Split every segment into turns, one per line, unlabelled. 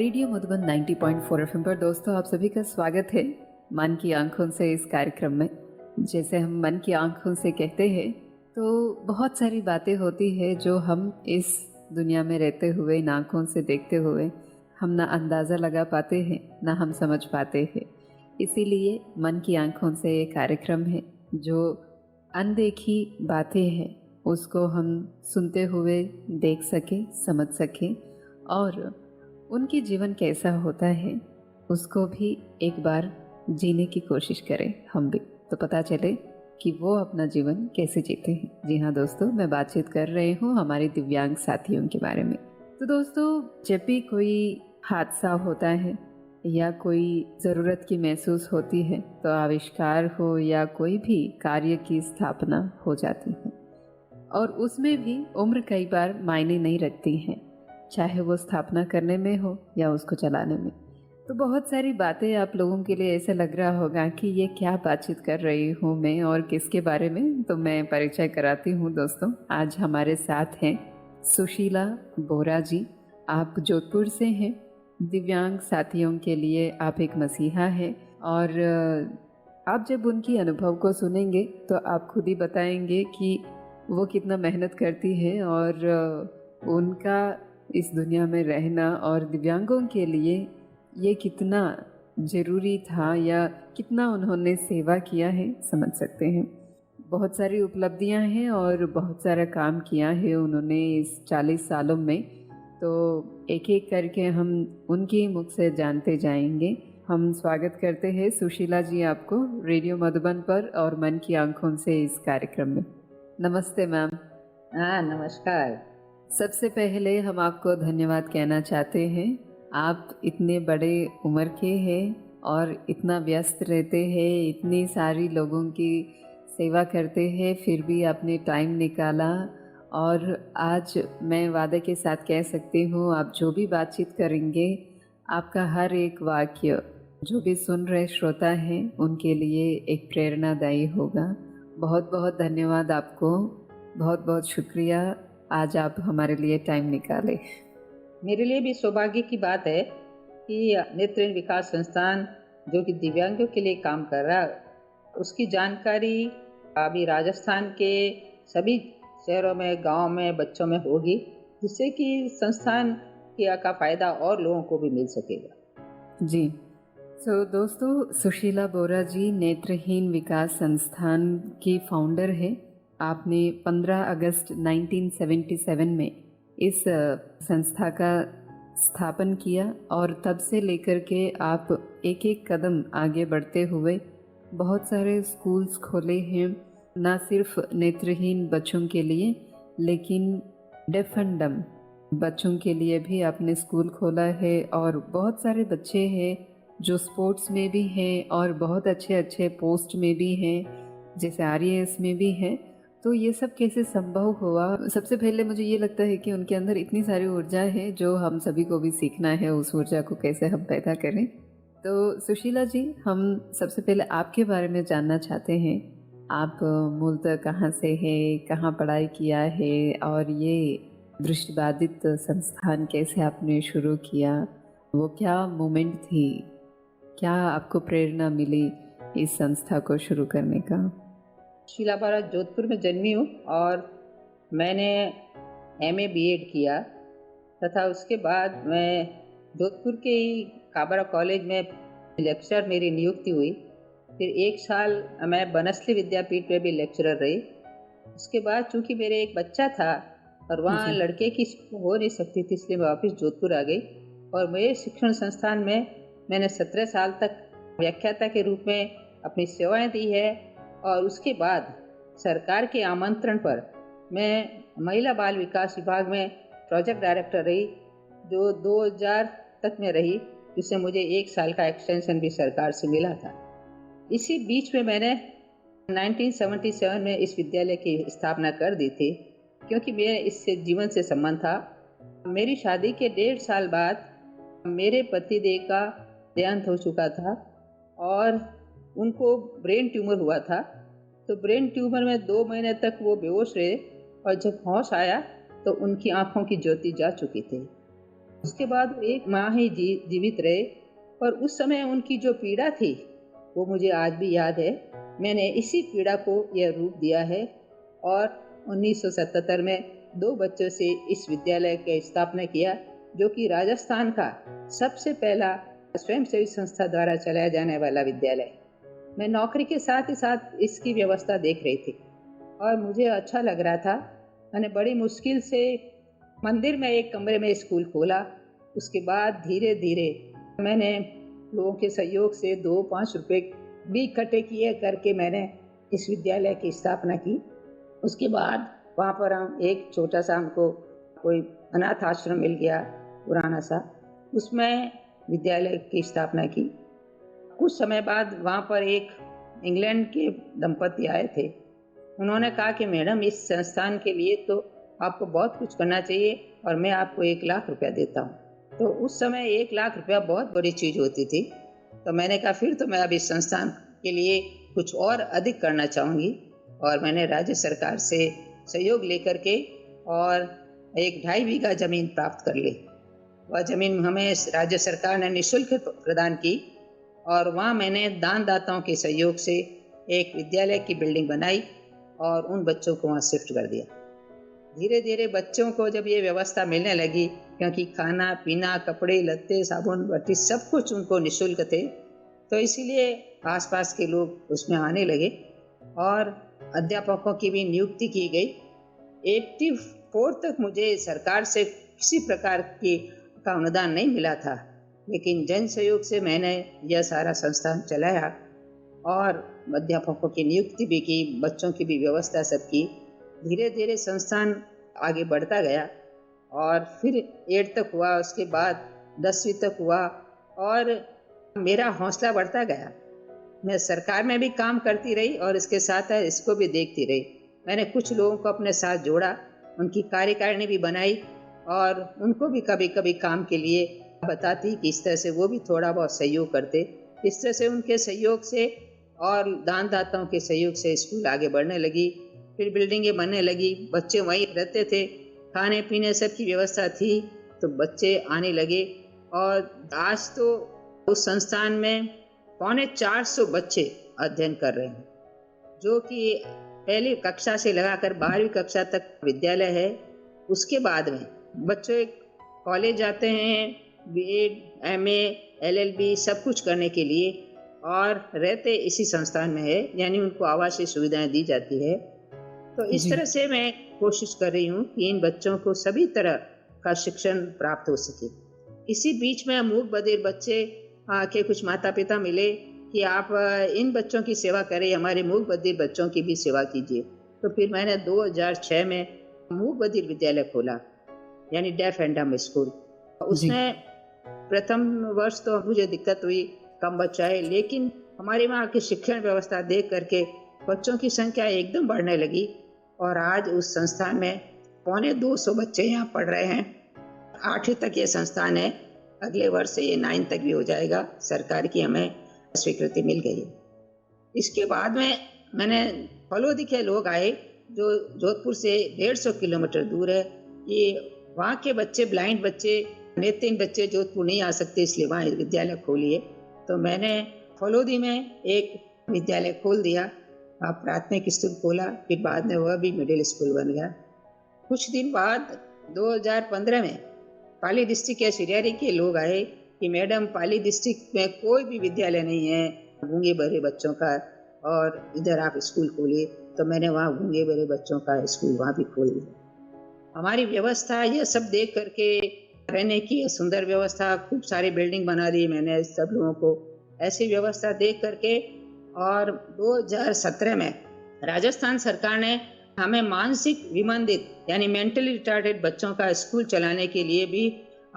Radio Madhuban 90.4 FM पर दोस्तों आप सभी का स्वागत है मन की आंखों से इस कार्यक्रम में। जैसे हम मन की आंखों से कहते हैं तो बहुत सारी बातें होती है जो हम इस दुनिया में रहते हुए इन आंखों से देखते हुए हम ना अंदाज़ा लगा पाते हैं ना हम समझ पाते हैं। इसीलिए मन की आंखों से ये कार्यक्रम है जो अनदेखी बातें हैं उसको हम सुनते हुए देख सके, समझ सके और उनके जीवन कैसा होता है उसको भी एक बार जीने की कोशिश करें हम भी, तो पता चले कि वो अपना जीवन कैसे जीते हैं। जी हाँ दोस्तों, मैं बातचीत कर रही हूँ हमारे दिव्यांग साथियों के बारे में। तो दोस्तों, जब भी कोई हादसा होता है या कोई ज़रूरत की महसूस होती है तो आविष्कार हो या कोई भी कार्य की स्थापना हो जाती है और उसमें भी उम्र कई बार मायने नहीं रखती है, चाहे वो स्थापना करने में हो या उसको चलाने में। तो बहुत सारी बातें आप लोगों के लिए ऐसा लग रहा होगा कि ये क्या बातचीत कर रही हूँ मैं और किसके बारे में, तो मैं परिचय कराती हूँ दोस्तों। आज हमारे साथ हैं सुशीला बोरा जी। आप जोधपुर से हैं, दिव्यांग साथियों के लिए आप एक मसीहा हैं और आप जब उनकी अनुभव को सुनेंगे तो आप खुद ही बताएंगे कि वो कितना मेहनत करती है और उनका इस दुनिया में रहना और दिव्यांगों के लिए ये कितना ज़रूरी था या कितना उन्होंने सेवा किया है, समझ सकते हैं। बहुत सारी उपलब्धियां हैं और बहुत सारा काम किया है उन्होंने इस 40 सालों में। तो एक एक करके हम उनके मुख से जानते जाएंगे। हम स्वागत करते हैं सुशीला जी आपको रेडियो मधुबन पर और मन की आंखों से इस कार्यक्रम में। नमस्ते मैम।
हाँ, नमस्कार।
सबसे पहले हम आपको धन्यवाद कहना चाहते हैं। आप इतने बड़े उम्र के हैं और इतना व्यस्त रहते हैं, इतनी सारी लोगों की सेवा करते हैं, फिर भी आपने टाइम निकाला और आज मैं वादे के साथ कह सकती हूँ आप जो भी बातचीत करेंगे आपका हर एक वाक्य जो भी सुन रहे श्रोता हैं उनके लिए एक प्रेरणादायी होगा। बहुत बहुत धन्यवाद आपको, बहुत बहुत शुक्रिया आज आप हमारे लिए टाइम निकाले।
मेरे लिए भी सौभाग्य की बात है कि नेत्रहीन विकास संस्थान जो कि दिव्यांगों के लिए काम कर रहा है उसकी जानकारी अभी राजस्थान के सभी शहरों में, गांव में, बच्चों में होगी, जिससे कि संस्थान का फायदा और लोगों को भी मिल सकेगा।
जी दोस्तों, सुशीला बोरा जी नेत्रहीन विकास संस्थान की फाउंडर है। आपने 15 अगस्त 1977 में इस संस्था का स्थापन किया और तब से लेकर के आप एक एक कदम आगे बढ़ते हुए बहुत सारे स्कूल्स खोले हैं, ना सिर्फ नेत्रहीन बच्चों के लिए लेकिन डेफ एंड डम बच्चों के लिए भी आपने स्कूल खोला है और बहुत सारे बच्चे हैं जो स्पोर्ट्स में भी हैं और बहुत अच्छे अच्छे पोस्ट में भी हैं, जैसे RAS में भी हैं। तो ये सब कैसे संभव हुआ? सबसे पहले मुझे ये लगता है कि उनके अंदर इतनी सारी ऊर्जा है जो हम सभी को भी सीखना है, उस ऊर्जा को कैसे हम पैदा करें। तो सुशीला जी, हम सबसे पहले आपके बारे में जानना चाहते हैं। आप मूलतः कहाँ से हैं, कहाँ पढ़ाई किया है और ये दृष्टिबाधित संस्थान कैसे आपने शुरू किया? वो क्या मोमेंट थी, क्या आपको प्रेरणा मिली इस संस्था को शुरू करने का?
शीला बोरा जोधपुर में जन्मी हूँ और मैंने MA BEd किया तथा उसके बाद मैं जोधपुर के ही काबरा कॉलेज में लेक्चरर मेरी नियुक्ति हुई। फिर 1 साल मैं बनस्थली विद्यापीठ में भी लेक्चरर रही। उसके बाद चूँकि मेरे एक बच्चा था और वहाँ लड़के की हो नहीं सकती थी, इसलिए मैं वापस जोधपुर आ गई और मेरे शिक्षण संस्थान में मैंने 17 साल तक व्याख्याता के रूप में अपनी सेवाएं दी है और उसके बाद सरकार के आमंत्रण पर मैं महिला बाल विकास विभाग में प्रोजेक्ट डायरेक्टर रही, जो 2000 तक में रही, जिससे मुझे 1 साल का एक्सटेंशन भी सरकार से मिला था। इसी बीच में मैंने 1977 में इस विद्यालय की स्थापना कर दी थी, क्योंकि मेरे इससे जीवन से संबंध था। मेरी शादी के 1.5 साल बाद मेरे पतिदेव का देहांत हो चुका था और उनको ब्रेन ट्यूमर हुआ था। तो ब्रेन ट्यूमर में 2 महीने तक वो बेहोश रहे और जब होश आया तो उनकी आंखों की ज्योति जा चुकी थी। उसके बाद वो 1 माह ही जीवित रहे, पर उस समय उनकी जो पीड़ा थी, वो मुझे आज भी याद है। मैंने इसी पीड़ा को यह रूप दिया है और 1977 में 2 बच्चों से इस विद्यालय की स्थापना किया, जो कि राजस्थान का सबसे पहला स्वयंसेवी संस्था द्वारा चलाया जाने वाला विद्यालय है। मैं नौकरी के साथ ही साथ इसकी व्यवस्था देख रही थी और मुझे अच्छा लग रहा था। मैंने बड़ी मुश्किल से मंदिर में एक कमरे में स्कूल खोला। उसके बाद धीरे धीरे मैंने लोगों के सहयोग से 2-5 रुपए भी इकट्ठे किए करके मैंने इस विद्यालय की स्थापना की। उसके बाद वहाँ पर हम एक छोटा सा हमको कोई अनाथ आश्रम मिल गया पुराना सा, उसमें विद्यालय की स्थापना की। कुछ समय बाद वहाँ पर एक इंग्लैंड के दंपति आए थे। उन्होंने कहा कि मैडम, इस संस्थान के लिए तो आपको बहुत कुछ करना चाहिए और मैं आपको 1 लाख रुपया देता हूँ। तो उस समय 1 लाख रुपया बहुत बड़ी चीज़ होती थी। तो मैंने कहा फिर तो मैं अब इस संस्थान के लिए कुछ और अधिक करना चाहूँगी, और मैंने राज्य सरकार से सहयोग लेकर के और 1-2.5 बीघा ज़मीन प्राप्त कर ली। वह ज़मीन हमें राज्य सरकार ने निःशुल्क प्रदान की और वहाँ मैंने दानदाताओं के सहयोग से एक विद्यालय की बिल्डिंग बनाई और उन बच्चों को वहाँ शिफ्ट कर दिया। धीरे धीरे बच्चों को जब ये व्यवस्था मिलने लगी, क्योंकि खाना पीना, कपड़े लत्ते, साबुन बत्ती सब कुछ उनको निःशुल्क थे, तो इसीलिए आसपास के लोग उसमें आने लगे और अध्यापकों की भी नियुक्ति की गई। 84 तक मुझे सरकार से किसी प्रकार का अनुदान नहीं मिला था, लेकिन जन सहयोग से मैंने यह सारा संस्थान चलाया और अध्यापकों की नियुक्ति भी की, बच्चों की भी व्यवस्था सब की। धीरे धीरे संस्थान आगे बढ़ता गया और फिर 8 तक हुआ, उसके बाद 10वीं तक हुआ और मेरा हौसला बढ़ता गया। मैं सरकार में भी काम करती रही और इसके साथ इसको भी देखती रही। मैंने कुछ लोगों को अपने साथ जोड़ा, उनकी कार्यकारिणी भी बनाई और उनको भी कभी कभी काम के लिए बताती कि इस तरह से वो भी थोड़ा बहुत सहयोग करते। इस तरह से उनके सहयोग से और दानदाताओं के सहयोग से स्कूल आगे बढ़ने लगी। फिर बिल्डिंगें बनने लगी, बच्चे वहीं रहते थे, खाने पीने सब की व्यवस्था थी, तो बच्चे आने लगे और आज तो उस संस्थान में 450 बच्चे अध्ययन कर रहे हैं, जो कि पहली कक्षा से लगाकर 12वीं कक्षा तक विद्यालय है। उसके बाद में बच्चे कॉलेज जाते हैं, बीएड, एमए, एलएलबी सब कुछ करने के लिए, और रहते इसी संस्थान में है, यानी उनको आवासीय सुविधाएं दी जाती है। तो इस
जी।
तरह से मैं कोशिश कर रही हूँ कि इन बच्चों को सभी तरह का शिक्षण प्राप्त हो सके। इसी बीच में मूक बधिर बच्चे के कुछ माता पिता मिले कि आप इन बच्चों की सेवा करें, हमारे मूक बधिर बच्चों की भी सेवा कीजिए। तो फिर मैंने 2006 में मूक बधिर विद्यालय खोला, यानी डेफ एंड डम स्कूल।
जी।
उसमें प्रथम वर्ष तो मुझे दिक्कत हुई, कम बच्चा है, लेकिन हमारे वहाँ की शिक्षण व्यवस्था देख करके बच्चों की संख्या एकदम बढ़ने लगी और आज उस संस्थान में 250 बच्चे यहाँ पढ़ रहे हैं। 8वीं तक ये संस्थान है, अगले वर्ष से ये 9 तक भी हो जाएगा। सरकार की हमें स्वीकृति मिल गई है। इसके बाद में मैंने फलोदी के लोग आए जो जोधपुर से 150 किलोमीटर दूर है। ये वहाँ के बच्चे, ब्लाइंड बच्चे, नेत्रहीन बच्चे जोधपुर नहीं आ सकते, इसलिए वहाँ विद्यालय खोली है। तो मैंने फलोदी में एक विद्यालय खोल दिया, प्राथमिक स्कूल खोला, फिर बाद में वह भी मिडिल स्कूल बन गया। कुछ दिन बाद 2015 में पाली डिस्ट्रिक्ट के सिरियारी के लोग आए कि मैडम, पाली डिस्ट्रिक्ट में कोई भी विद्यालय नहीं है गूंगे बहरे बच्चों का, और इधर आप स्कूल खोलिए। तो मैंने वहाँ गूंगे बहरे बच्चों का स्कूल वहाँ भी खोल दिया। हमारी व्यवस्था यह सब देख करके, रहने की सुंदर व्यवस्था, खूब सारी बिल्डिंग बना दी मैंने सब लोगों को, ऐसी व्यवस्था देख करके, और 2017 में राजस्थान सरकार ने हमें मानसिक विमंदित यानी मेंटली रिटार्डेड बच्चों का स्कूल चलाने के लिए भी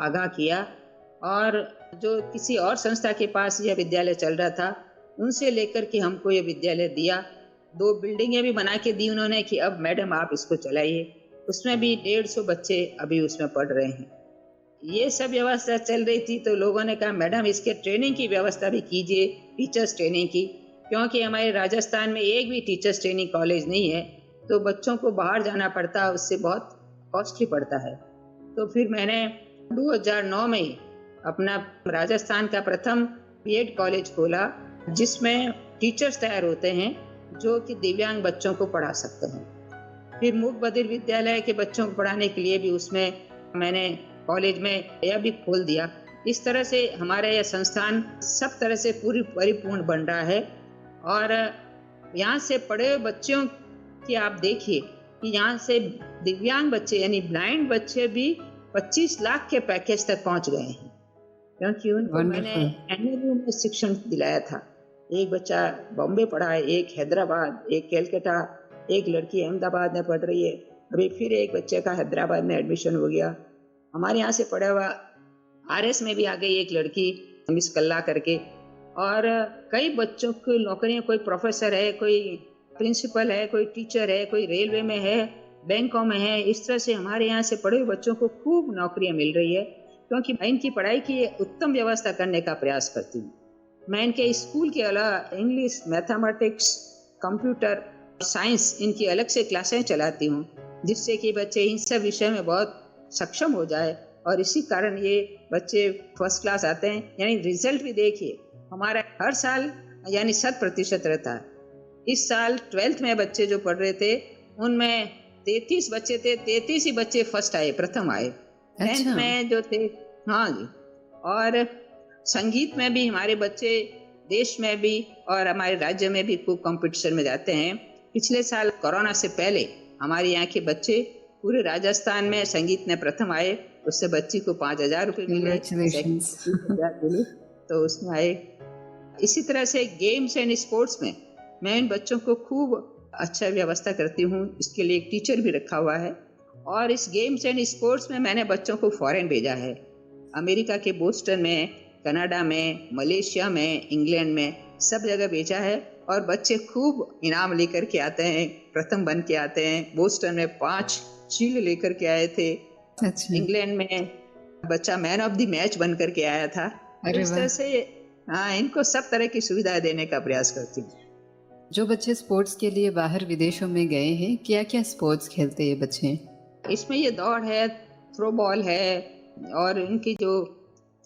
आगाह किया, और जो किसी और संस्था के पास यह विद्यालय चल रहा था, उनसे लेकर के हमको ये विद्यालय दिया। 2 बिल्डिंगें भी बना के दी उन्होंने कि अब मैडम आप इसको चलाइए। उसमें भी 150 बच्चे अभी उसमें पढ़ रहे हैं। ये सब व्यवस्था चल रही थी, तो लोगों ने कहा मैडम इसके ट्रेनिंग की व्यवस्था भी कीजिए, टीचर्स ट्रेनिंग की, क्योंकि हमारे राजस्थान में एक भी टीचर्स ट्रेनिंग कॉलेज नहीं है, तो बच्चों को बाहर जाना पड़ता है, उससे बहुत कॉस्टली पड़ता है। तो फिर मैंने 2009 में ही अपना राजस्थान का प्रथम बीएड कॉलेज खोला, जिसमें टीचर्स तैयार होते हैं जो कि दिव्यांग बच्चों को पढ़ा सकते हैं। फिर मूक बधिर विद्यालय के बच्चों को पढ़ाने के लिए भी उसमें मैंने कॉलेज में यह भी खोल दिया। इस तरह से हमारा यह संस्थान सब तरह से पूरी परिपूर्ण बन रहा है। और यहाँ से पढ़े हुए बच्चों की आप देखिए कि यहाँ से दिव्यांग बच्चे यानी ब्लाइंड बच्चे भी 25 लाख के पैकेज तक पहुँच गए हैं, क्योंकि उनको मैंने एमएलयू में शिक्षण दिलाया था। एक बच्चा बॉम्बे पढ़ा है, एक हैदराबाद, एक कलकत्ता, एक लड़की अहमदाबाद में पढ़ रही है। अभी फिर एक बच्चे का हैदराबाद में एडमिशन हो गया। हमारे यहाँ से पढ़ा हुआ आरएस में भी आ गई एक लड़की मिस कल्ला करके। और कई बच्चों की नौकरियां, कोई प्रोफेसर है, कोई प्रिंसिपल है, कोई टीचर है, कोई रेलवे में है, बैंकों में है। इस तरह से हमारे यहाँ से पढ़े हुए बच्चों को खूब नौकरियां मिल रही है, क्योंकि मैं इनकी पढ़ाई की उत्तम व्यवस्था करने का प्रयास करती हूँ। मैं इनके स्कूल के अलावा इंग्लिश, मैथमेटिक्स, कंप्यूटर, साइंस इनकी अलग से क्लासें चलाती हूँ, जिससे कि बच्चे इन सब विषय में बहुत सक्षम हो जाए। और इसी कारण ये बच्चे फर्स्ट क्लास आते हैं। यानी रिजल्ट भी देखिए, हमारा हर साल यानी 100% रहता है। इस साल 12th में बच्चे जो पढ़ रहे थे उनमें 33 बच्चे थे, 33 ही बच्चे फर्स्ट आए, प्रथम आए। 10th में जो थे, हाँ जी। और संगीत में भी हमारे बच्चे देश में भी और हमारे राज्य में भी खूब कंपटीशन में जाते हैं। पिछले साल कोरोना से पहले हमारे यहाँ के बच्चे पूरे राजस्थान में संगीत में प्रथम आए। उससे बच्ची को 5,000 रुपये मिले, तो उसमें आए। इसी तरह से गेम्स एंड स्पोर्ट्स में मैं इन बच्चों को खूब अच्छा व्यवस्था करती हूँ। इसके लिए एक टीचर भी रखा हुआ है। और इस गेम्स एंड स्पोर्ट्स में मैंने बच्चों को फॉरेन भेजा है, अमेरिका के बोस्टन में, कनाडा में, मलेशिया में, इंग्लैंड में, सब जगह भेजा है। और बच्चे खूब इनाम लेकर के आते हैं, प्रथम बन के आते हैं। बोस्टन में 5 शील्ड लेकर के आए थे। इंग्लैंड में बच्चा मैन ऑफ द मैच बन करके आया था। इस तरह से हाँ, इनको सब तरह की सुविधा देने का प्रयास करती हूँ।
जो बच्चे स्पोर्ट्स के लिए बाहर विदेशों में गए हैं, क्या क्या स्पोर्ट्स खेलते हैं बच्चे?
इसमें ये दौड़ है, थ्रो बॉल है, और इनकी जो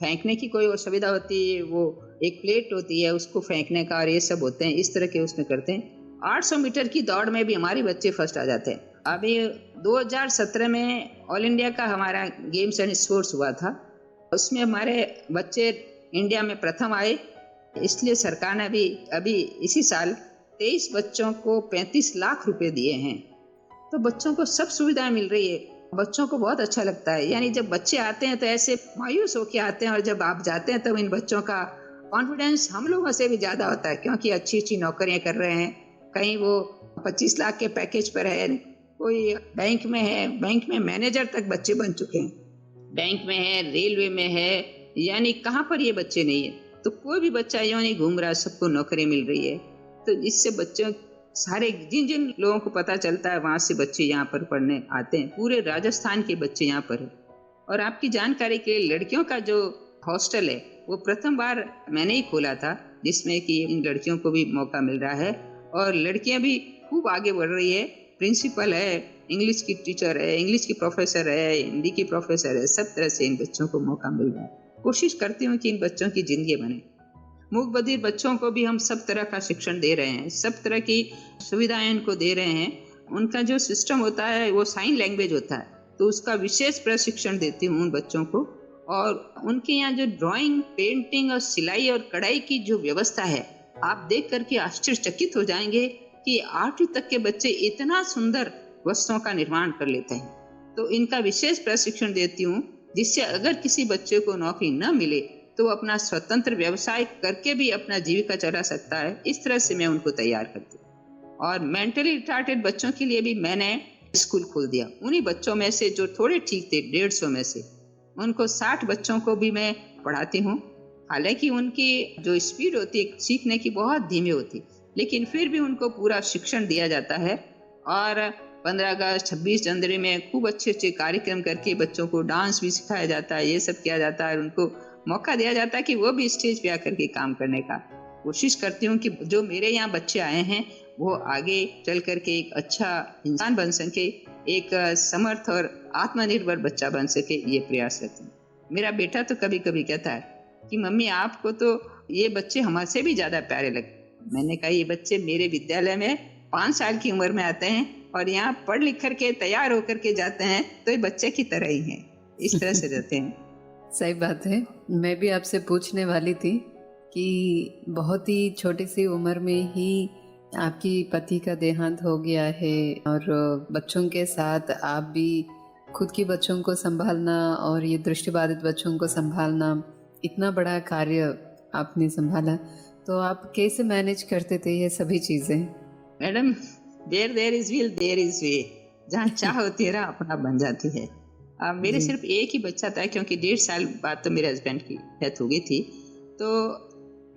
फेंकने की कोई और सुविधा होती है, वो एक प्लेट होती है उसको फेंकने का, और ये सब होते हैं, इस तरह के उसमें करते हैं। 800 मीटर की दौड़ में भी हमारे बच्चे फर्स्ट आ जाते हैं। अभी 2017 में ऑल इंडिया का हमारा गेम्स एंड स्पोर्ट्स हुआ था, उसमें हमारे बच्चे इंडिया में प्रथम आए। इसलिए सरकार ने अभी इसी साल 23 बच्चों को 35 लाख रुपए दिए हैं। तो बच्चों को सब सुविधाएं मिल रही है, बच्चों को बहुत अच्छा लगता है। यानी जब बच्चे आते हैं तो ऐसे मायूस होके आते हैं, और जब आप जाते हैं तब इन बच्चों का कॉन्फिडेंस हम लोगों से भी ज़्यादा होता है, क्योंकि अच्छी अच्छी नौकरियां कर रहे हैं। कहीं वो 25 लाख के पैकेज पर है, कोई बैंक में है, बैंक में मैनेजर तक बच्चे बन चुके हैं, बैंक में है, रेलवे में है। यानी कहाँ पर ये बच्चे नहीं है। तो कोई भी बच्चा यूँ नहीं घूम रहा, सबको नौकरी मिल रही है। तो इससे बच्चों सारे जिन जिन लोगों को पता चलता है वहाँ से बच्चे यहाँ पर पढ़ने आते हैं। पूरे राजस्थान के बच्चे यहाँ पर है। और आपकी जानकारी के लिए लड़कियों का जो हॉस्टल है वो प्रथम बार मैंने ही खोला था, जिसमें कि इन लड़कियों को भी मौका मिल रहा है। और लड़कियाँ भी खूब आगे बढ़ रही है। प्रिंसिपल है, इंग्लिश की टीचर है, इंग्लिश की प्रोफेसर है, हिंदी की प्रोफेसर है, सब तरह से इन बच्चों को मौका मिल रहा है। कोशिश करती हूँ कि इन बच्चों की जिंदगी बने। मूक बधिर बच्चों को भी हम सब तरह का शिक्षण दे रहे हैं, सब तरह की सुविधाएं इनको दे रहे हैं। उनका जो सिस्टम होता है वो साइन लैंग्वेज होता है, तो उसका विशेष प्रशिक्षण देती हूँ उन बच्चों को। और उनके यहाँ जो ड्राइंग, पेंटिंग और सिलाई और कढ़ाई की जो व्यवस्था है, आप देख करके आश्चर्यचकित हो जाएंगे कि 8वीं तक के बच्चे इतना सुंदर वस्त्रों का निर्माण कर लेते हैं। तो इनका विशेष प्रशिक्षण देती हूँ, जिससे अगर किसी बच्चे को नौकरी न मिले तो वो अपना स्वतंत्र व्यवसाय करके भी अपना जीविका चला सकता है। इस तरह से मैं उनको तैयार करती हूँ। और मेंटली रिटार्टेड बच्चों के लिए भी मैंने स्कूल खोल दिया। उन्हीं बच्चों में से जो थोड़े ठीक थे, 150 में से उनको 60 बच्चों को भी मैं पढ़ाती हूँ। हालांकि उनकी जो स्पीड होती है सीखने की बहुत धीमी होती, लेकिन फिर भी उनको पूरा शिक्षण दिया जाता है। और 15 अगस्त, 26 जनवरी में खूब अच्छे अच्छे कार्यक्रम करके बच्चों को डांस भी सिखाया जाता है, ये सब किया जाता है। उनको मौका दिया जाता है कि वो भी स्टेज पे आकर के काम करने का। कोशिश करती हूँ कि जो मेरे यहाँ बच्चे आए हैं वो आगे चल करके एक अच्छा इंसान बन सके, एक समर्थ और आत्मनिर्भर बच्चा बन सके, ये प्रयास रहते हैं। मेरा बेटा तो कभी कभी कहता है कि मम्मी आपको तो ये बच्चे हमसे भी ज्यादा प्यारे लगते। मैंने कहा ये बच्चे मेरे विद्यालय में 5 साल की उम्र में आते हैं और यहाँ पढ़ लिख करके तैयार होकर के जाते हैं, तो ये बच्चे की तरह ही हैं, इस तरह से रहते हैं।
सही बात है। मैं भी आपसे पूछने वाली थी कि बहुत ही छोटी सी उम्र में ही आपकी पति का देहांत हो गया है और बच्चों के साथ आप भी खुद के बच्चों को संभालना और ये दृष्टिबाधित बच्चों को संभालना, इतना बड़ा कार्य आपने संभाला, तो आप कैसे मैनेज करते थे ये सभी चीज़ें?
Madam, there is will there is way. जहाँ चाह होती है ना अपना बन जाती है। मेरे सिर्फ एक ही बच्चा था, क्योंकि 1.5 साल बाद तो मेरे हस्बैंड की डेथ हो गई थी। तो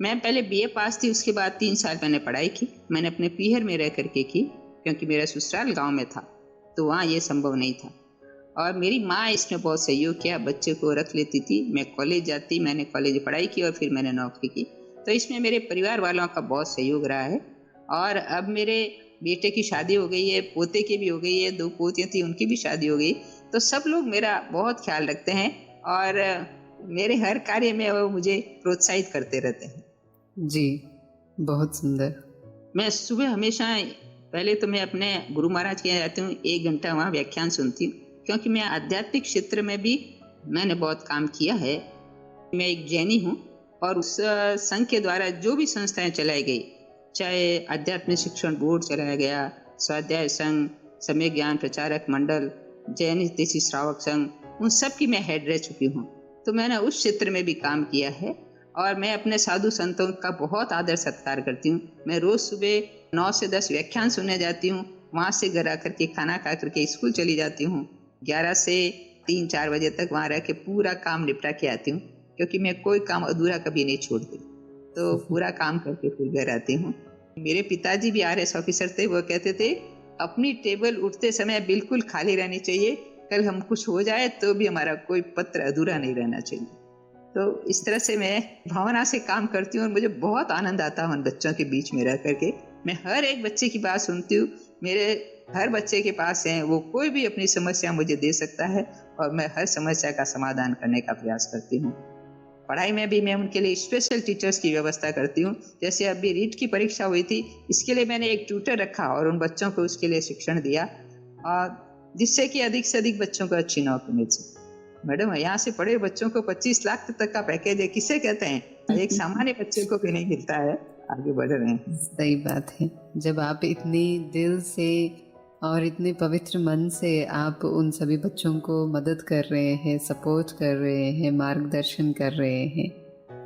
मैं पहले बीए पास थी, उसके बाद 3 साल मैंने पढ़ाई की। मैंने अपने पीहर में रह करके की, क्योंकि मेरा ससुराल गांव में था, तो वहाँ ये संभव नहीं था। और मेरी माँ इसमें बहुत सहयोग किया, बच्चे को रख लेती थी, मैं कॉलेज जाती, मैंने कॉलेज में पढ़ाई की और फिर मैंने नौकरी की। तो इसमें मेरे परिवार वालों का बहुत सहयोग रहा है। और अब मेरे बेटे की शादी हो गई है, पोते की भी हो गई है, 2 पोतियाँ थी उनकी भी शादी हो गई। तो सब लोग मेरा बहुत ख्याल रखते हैं और मेरे हर कार्य में वो मुझे प्रोत्साहित करते रहते हैं।
जी, बहुत सुंदर।
मैं सुबह हमेशा, पहले तो मैं अपने गुरु महाराज के यहाँ जाती हूँ, 1 घंटा वहाँ व्याख्यान सुनती हूँ, क्योंकि मैं आध्यात्मिक क्षेत्र में भी मैंने बहुत काम किया है। मैं एक जैनी हूँ और उस संघ के द्वारा जो भी संस्थाएं चलाई गई, चाहे आध्यात्मिक शिक्षण बोर्ड चलाया गया, स्वाध्याय संघ, समय ज्ञान प्रचारक मंडल, जैन हितैषी श्रावक संघ, उन सब की मैं हेड रह चुकी हूँ। तो मैंने उस क्षेत्र में भी काम किया है और मैं अपने साधु संतों का बहुत आदर सत्कार करती हूँ। मैं रोज सुबह 9 से 10 व्याख्यान सुनने जाती हूँ, वहाँ से घर आकर के खाना खा करके स्कूल चली जाती हूँ। 11 से 3-4 बजे तक वहाँ रह के पूरा काम निपटा के आती हूँ, क्योंकि मैं कोई काम अधूरा कभी नहीं छोड़ती। तो पूरा काम करके फिर घर आती हूँ। मेरे पिताजी भी आरएस ऑफिसर थे, वो कहते थे अपनी टेबल उठते समय बिल्कुल खाली रहनी चाहिए, कल हम कुछ हो जाए तो भी हमारा कोई पत्र अधूरा नहीं रहना चाहिए। तो इस तरह से मैं भावना से काम करती हूँ और मुझे बहुत आनंद आता है उन बच्चों के बीच में रह करके। मैं हर एक बच्चे की बात सुनती हूँ, मेरे हर बच्चे के पास है, वो कोई भी अपनी समस्या मुझे दे सकता है और मैं हर समस्या का समाधान करने का प्रयास करती हूँ। पढ़ाई में भी मैं उनके लिए स्पेशल टीचर्स की व्यवस्था करती हूँ। जैसे अभी रीट की परीक्षा हुई थी, इसके लिए मैंने एक ट्यूटर रखा और उन बच्चों को उसके लिए शिक्षण दिया, और जिससे कि अधिक से अधिक बच्चों को अच्छी नौकरी मिल सके। मैडम, यहाँ से पढ़े बच्चों को 25 लाख तक का पैकेज है, किसे कहते हैं? एक सामान्य बच्चे को भी नहीं मिलता है। आगे बढ़ रहे हैं।
सही बात है। जब आप इतनी दिल से और इतने पवित्र मन से आप उन सभी बच्चों को मदद कर रहे हैं, सपोर्ट कर रहे हैं, मार्गदर्शन कर रहे हैं,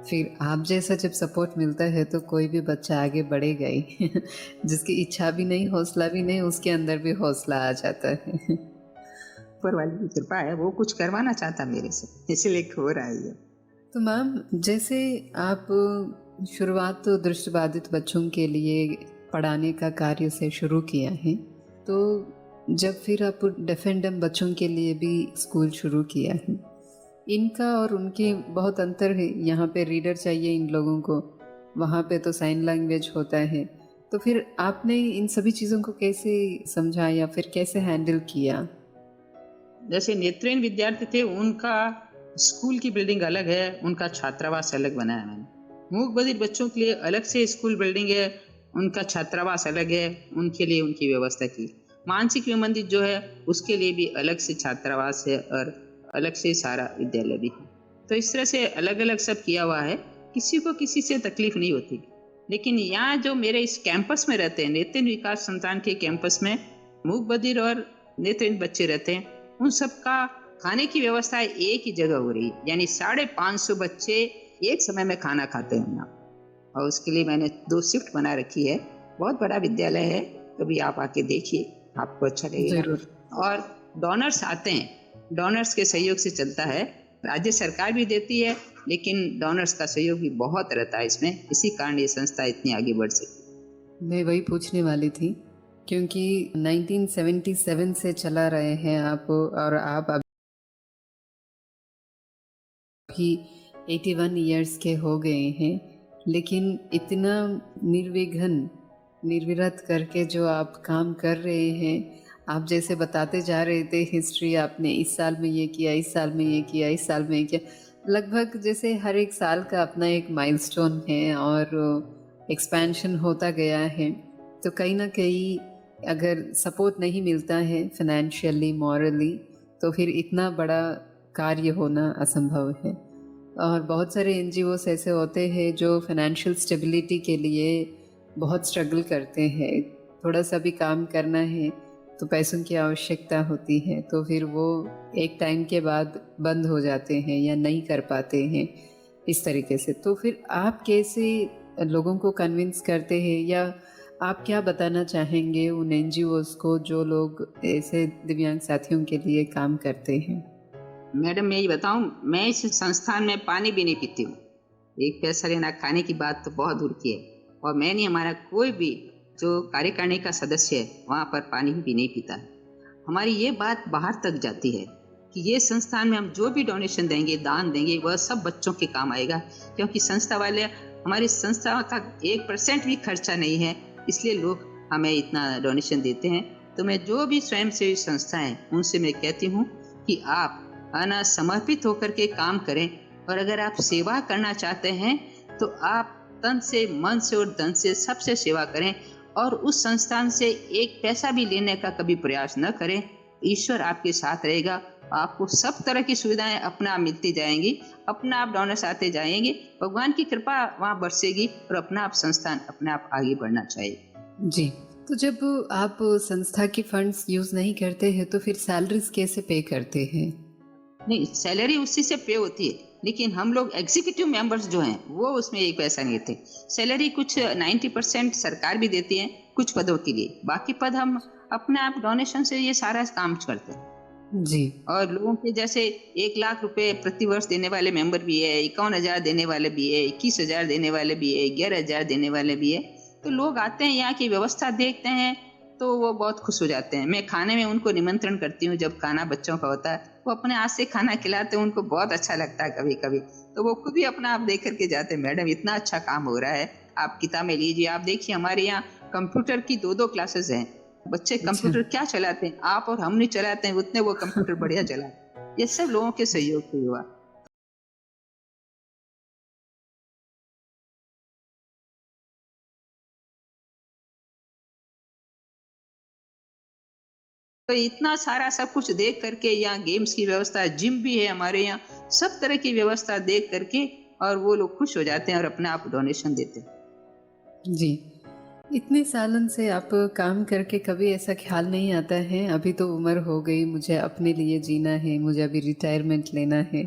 फिर आप जैसा जब सपोर्ट मिलता है तो कोई भी बच्चा आगे बढ़ेगा ही। जिसकी इच्छा भी नहीं, हौसला भी नहीं, उसके अंदर भी हौसला आ जाता है।
ऊपर वाली की कृपा है, वो कुछ करवाना चाहता मेरे से, इसलिए हो रहा है ये।
तो मैम, जैसे आप शुरुआत तो दृष्टिबाधित बच्चों के लिए पढ़ाने का कार्य से शुरू किया है, तो जब फिर आप डेफ एंड डम्ब बच्चों के लिए भी स्कूल शुरू किया है, इनका और उनके बहुत अंतर है। यहाँ पे रीडर चाहिए इन लोगों को, वहाँ पे तो साइन लैंग्वेज होता है। तो फिर आपने इन सभी चीज़ों को कैसे समझा या फिर कैसे हैंडल किया?
जैसे नेत्रहीन विद्यार्थी थे, उनका स्कूल की बिल्डिंग अलग है, उनका छात्रावास अलग बनाया मैंने। मूक बधिर बच्चों के लिए अलग से स्कूल बिल्डिंग है, उनका छात्रावास अलग है, उनके लिए उनकी व्यवस्था की। मानसिक विमंदित जो है उसके लिए भी अलग से छात्रावास है और अलग से सारा विद्यालय भी है। तो इस तरह से अलग अलग सब किया हुआ है, किसी को किसी से तकलीफ नहीं होती। लेकिन यहाँ जो मेरे इस कैंपस में रहते हैं, नेत्रहीन विकास संस्थान के कैंपस में मूक बधिर और नेत्रहीन बच्चे रहते हैं, उन सबका खाने की व्यवस्था एक ही जगह हो रही है, यानी 550 बच्चे एक समय में खाना खाते हैं यहाँ। और उसके लिए मैंने 2 शिफ्ट बना रखी है। बहुत बड़ा विद्यालय है, कभी आप आके देखिए, आपको अच्छा लगेगा।
जरूर।
और डोनर्स आते हैं, डोनर्स के सहयोग से चलता है। राज्य सरकार भी देती है, लेकिन डोनर्स का सहयोग भी बहुत रहता है इसमें, इसी कारण ये संस्था इतनी आगे बढ़ सकी।
मैं वही पूछने वाली थी, क्योंकि 1977 से चला रहे हैं आप, और आप अभी 81 ईयर्स के हो गए हैं, लेकिन इतना निर्विघ्न निर्विरत करके जो आप काम कर रहे हैं, आप जैसे बताते जा रहे थे हिस्ट्री, आपने इस साल में ये किया, इस साल में ये किया, इस साल में ये किया। लगभग जैसे हर एक साल का अपना एक माइलस्टोन है और एक्सपेंशन होता गया है। तो कहीं न कहीं अगर सपोर्ट नहीं मिलता है फाइनेंशियली, मॉरली, तो फिर इतना बड़ा कार्य होना असंभव है। और बहुत सारे एनजीओस ऐसे होते हैं जो फाइनेंशियल स्टेबिलिटी के लिए बहुत स्ट्रगल करते हैं। थोड़ा सा भी काम करना है तो पैसों की आवश्यकता होती है, तो फिर वो एक टाइम के बाद बंद हो जाते हैं या नहीं कर पाते हैं इस तरीके से। तो फिर आप कैसे लोगों को कन्विंस करते हैं, या आप क्या बताना चाहेंगे उन एनजीओस को जो लोग ऐसे दिव्यांग साथियों के लिए काम करते हैं?
मैडम मैं ये बताऊं, मैं इस संस्थान में पानी भी नहीं पीती हूँ। एक पैसा लेना खाने की बात तो बहुत दूर की है। और मैं नहीं, हमारा कोई भी जो कार्यकारिणी का सदस्य है वहाँ पर पानी भी नहीं पीता है। हमारी ये बात बाहर तक जाती है कि ये संस्थान में हम जो भी डोनेशन देंगे, दान देंगे, वह सब बच्चों के काम आएगा। क्योंकि संस्था वाले, हमारी संस्था का 1% भी खर्चा नहीं है, इसलिए लोग हमें इतना डोनेशन देते हैं। तो मैं जो भी स्वयंसेवी संस्था है उनसे मैं कहती हूँ कि आप आना समर्पित होकर के काम करें। और अगर आप सेवा करना चाहते हैं तो आप तन से, मन से और धन से सबसे सेवा करें, और उस संस्थान से एक पैसा भी लेने का कभी प्रयास न करें। ईश्वर आपके साथ रहेगा, आपको सब तरह की सुविधाएं अपने आप मिलती जाएंगी, अपने आप डोनर्स आते जाएंगे, भगवान की कृपा वहाँ बरसेगी और अपना आप संस्थान अपने आप आगे बढ़ना चाहिए।
जी। तो जब आप संस्था के फंड्स यूज़ नहीं करते हैं तो फिर सैलरीज कैसे पे करते हैं?
नहीं, सैलरी उसी से पे होती है, लेकिन हम लोग एग्जीक्यूटिव मेंबर्स जो हैं वो उसमें एक पैसा नहीं देते। सैलरी कुछ 90% सरकार भी देती है कुछ पदों के लिए, बाकी पद हम अपने आप डोनेशन से ये सारा काम करते हैं।
जी।
और लोगों के जैसे 1 लाख रुपए प्रति वर्ष देने वाले मेंबर भी है, 51,000 देने वाले भी है, 21,000 देने वाले भी है, 11,000 देने वाले भी है। तो लोग आते हैं, यहाँ की व्यवस्था देखते हैं तो वो बहुत खुश हो जाते हैं। मैं खाने में उनको निमंत्रण करती हूँ, जब खाना बच्चों का होता है वो अपने हाथ से खाना खिलाते हैं, उनको बहुत अच्छा लगता है। कभी कभी तो वो खुद ही अपना आप देख करके जाते हैं, मैडम इतना अच्छा काम हो रहा है, आप किताबें लीजिए। आप देखिए हमारे यहाँ कंप्यूटर की 2-2 क्लासेस हैं। बच्चे
अच्छा।
कंप्यूटर क्या चलाते हैं, आप और हम नहीं चलाते हैं उतने वो कंप्यूटर बढ़िया चलाते हैं। ये सब लोगों के सहयोग से हुआ। तो इतना सारा सब कुछ देख करके, यहाँ गेम्स की व्यवस्था है, जिम भी है हमारे यहाँ, सब तरह की व्यवस्था देख करके और वो लोग खुश हो जाते हैं और अपने आप डोनेशन देते हैं।
जी। इतने सालन से आप काम करके कभी ऐसा ख्याल नहीं आता है, अभी तो उम्र हो गई, मुझे अपने लिए जीना है, मुझे अभी रिटायरमेंट लेना है?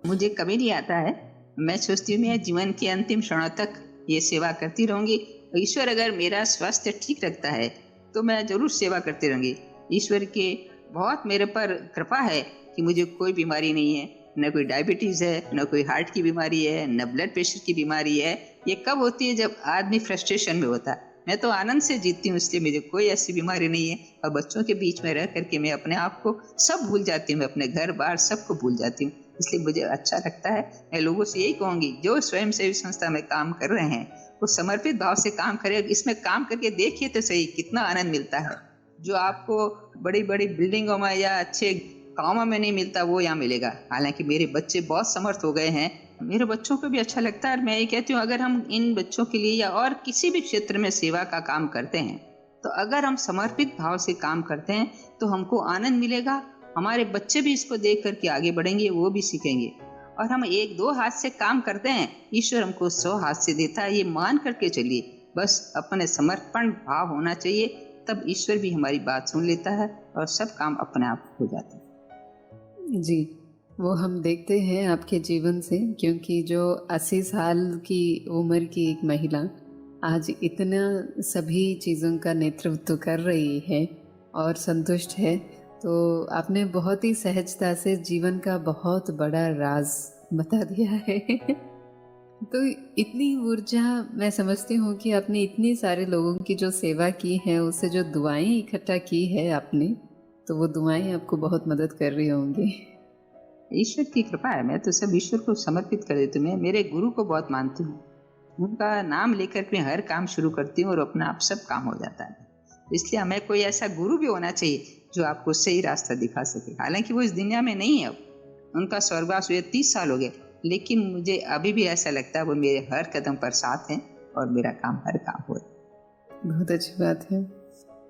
मुझे कभी नहीं आता है। मैं सोचती हूँ मैं जीवन के अंतिम क्षणों तक ये सेवा करती रहूंगी। ईश्वर अगर मेरा स्वास्थ्य ठीक रखता है तो मैं जरूर सेवा करती रहूंगी। ईश्वर के बहुत मेरे पर कृपा है कि मुझे कोई बीमारी नहीं है, न कोई डायबिटीज है, न कोई हार्ट की बीमारी है, न ब्लड प्रेशर की बीमारी है। ये कब होती है? जब आदमी फ्रस्ट्रेशन में होता है। मैं तो आनंद से जीतती हूँ, इसलिए मुझे कोई ऐसी बीमारी नहीं है। और बच्चों के बीच में रह करके मैं अपने आप को सब भूल जाती हूँ, मैं अपने घर बार सबको भूल जाती हूँ, इसलिए मुझे अच्छा लगता है। मैं लोगों से यही कहूंगी, जो स्वयं सेवी संस्था में काम कर रहे हैं वो समर्पित भाव से काम करें। इसमें काम करके देखिए तो सही कितना आनंद मिलता है। जो आपको बड़ी बड़ी बिल्डिंगों में या अच्छे कामों में नहीं मिलता वो यहाँ मिलेगा। हालांकि मेरे बच्चे बहुत समर्थ हो गए हैं, मेरे बच्चों को भी अच्छा लगता है। और मैं ये कहती हूँ, अगर हम इन बच्चों के लिए या और किसी भी क्षेत्र में सेवा का काम करते हैं, तो अगर हम समर्पित भाव से काम करते हैं तो हमको आनंद मिलेगा। हमारे बच्चे भी इसको देख करके आगे बढ़ेंगे, वो भी सीखेंगे। और हम 1-2 हाथ से काम करते हैं, ईश्वर हमको 100 हाथ से देता है, ये मान करके चलिए। बस अपने समर्पण भाव होना चाहिए, तब ईश्वर भी हमारी बात सुन लेता है और सब काम अपने आप हो जाता है।
जी, वो हम देखते हैं आपके जीवन से, क्योंकि जो 80 साल की उम्र की एक महिला आज इतना सभी चीज़ों का नेतृत्व कर रही है और संतुष्ट है, तो आपने बहुत ही सहजता से जीवन का बहुत बड़ा राज बता दिया है। तो इतनी ऊर्जा, मैं समझती हूँ कि आपने इतने सारे लोगों की जो सेवा की है, उससे जो दुआएं इकट्ठा की है आपने, तो वो दुआएं आपको बहुत मदद कर रही होंगी।
ईश्वर की कृपा है, मैं तो सब ईश्वर को समर्पित कर देती हूँ। मैं मेरे गुरु को बहुत मानती हूँ, उनका नाम लेकर के हर काम शुरू करती हूँ और अपना आप सब काम हो जाता है। इसलिए हमें कोई ऐसा गुरु भी होना चाहिए जो आपको सही रास्ता दिखा सके। हालांकि वो इस दुनिया में नहीं है अब, उनका स्वर्गवास हुए 30 साल हो गए, लेकिन मुझे अभी भी ऐसा लगता है वो मेरे हर कदम पर साथ हैं और मेरा काम हर काम हो।
बहुत अच्छी बात है।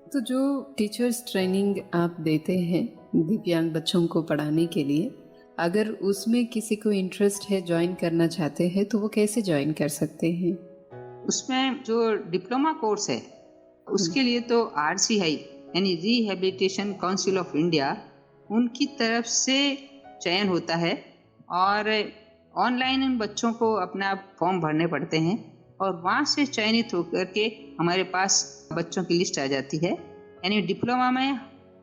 तो जो टीचर्स ट्रेनिंग आप देते हैं दिव्यांग बच्चों को पढ़ाने के लिए, अगर उसमें किसी को इंटरेस्ट है, ज्वाइन करना चाहते हैं, तो वो कैसे ज्वाइन कर सकते हैं?
उसमें जो डिप्लोमा कोर्स है उसके लिए तो RCI यानी रिहेबिलिटेशन काउंसिल ऑफ इंडिया, उनकी तरफ से चयन होता है और ऑनलाइन इन बच्चों को अपना फॉर्म भरने पड़ते हैं और वहाँ से चयनित होकर के हमारे पास बच्चों की लिस्ट आ जाती है। यानी डिप्लोमा में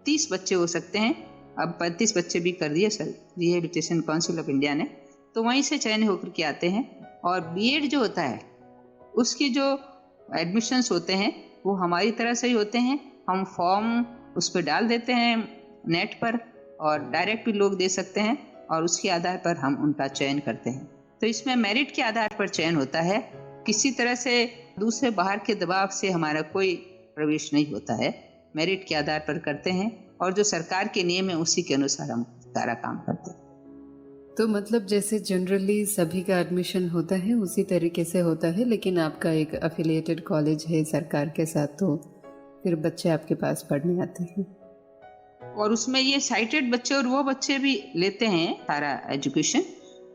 30 बच्चे हो सकते हैं, अब 35 बच्चे भी कर दिए sir rehabilitation council of India ने, तो वहीं से चयन होकर के आते हैं। और बीएड जो होता है उसकी जो एडमिशन्स होते हैं वो हमारी तरह से ही होते हैं। हम फॉर्म उस पर डाल देते हैं नेट पर और डायरेक्ट भी लोग दे सकते हैं और उसके आधार पर हम उनका चयन करते हैं। तो इसमें मेरिट के आधार पर चयन होता है, किसी तरह से दूसरे बाहर के दबाव से हमारा कोई प्रवेश नहीं होता है, मेरिट के आधार पर करते हैं और जो सरकार के नियम है उसी के अनुसार हम सारा काम करते हैं।
तो मतलब जैसे जनरली सभी का एडमिशन होता है उसी तरीके से होता है, लेकिन आपका एक अफिलिएटेड कॉलेज है सरकार के साथ, तो फिर बच्चे आपके पास पढ़ने आते हैं।
और उसमें ये साइटेड बच्चे और वो बच्चे भी लेते हैं सारा एजुकेशन,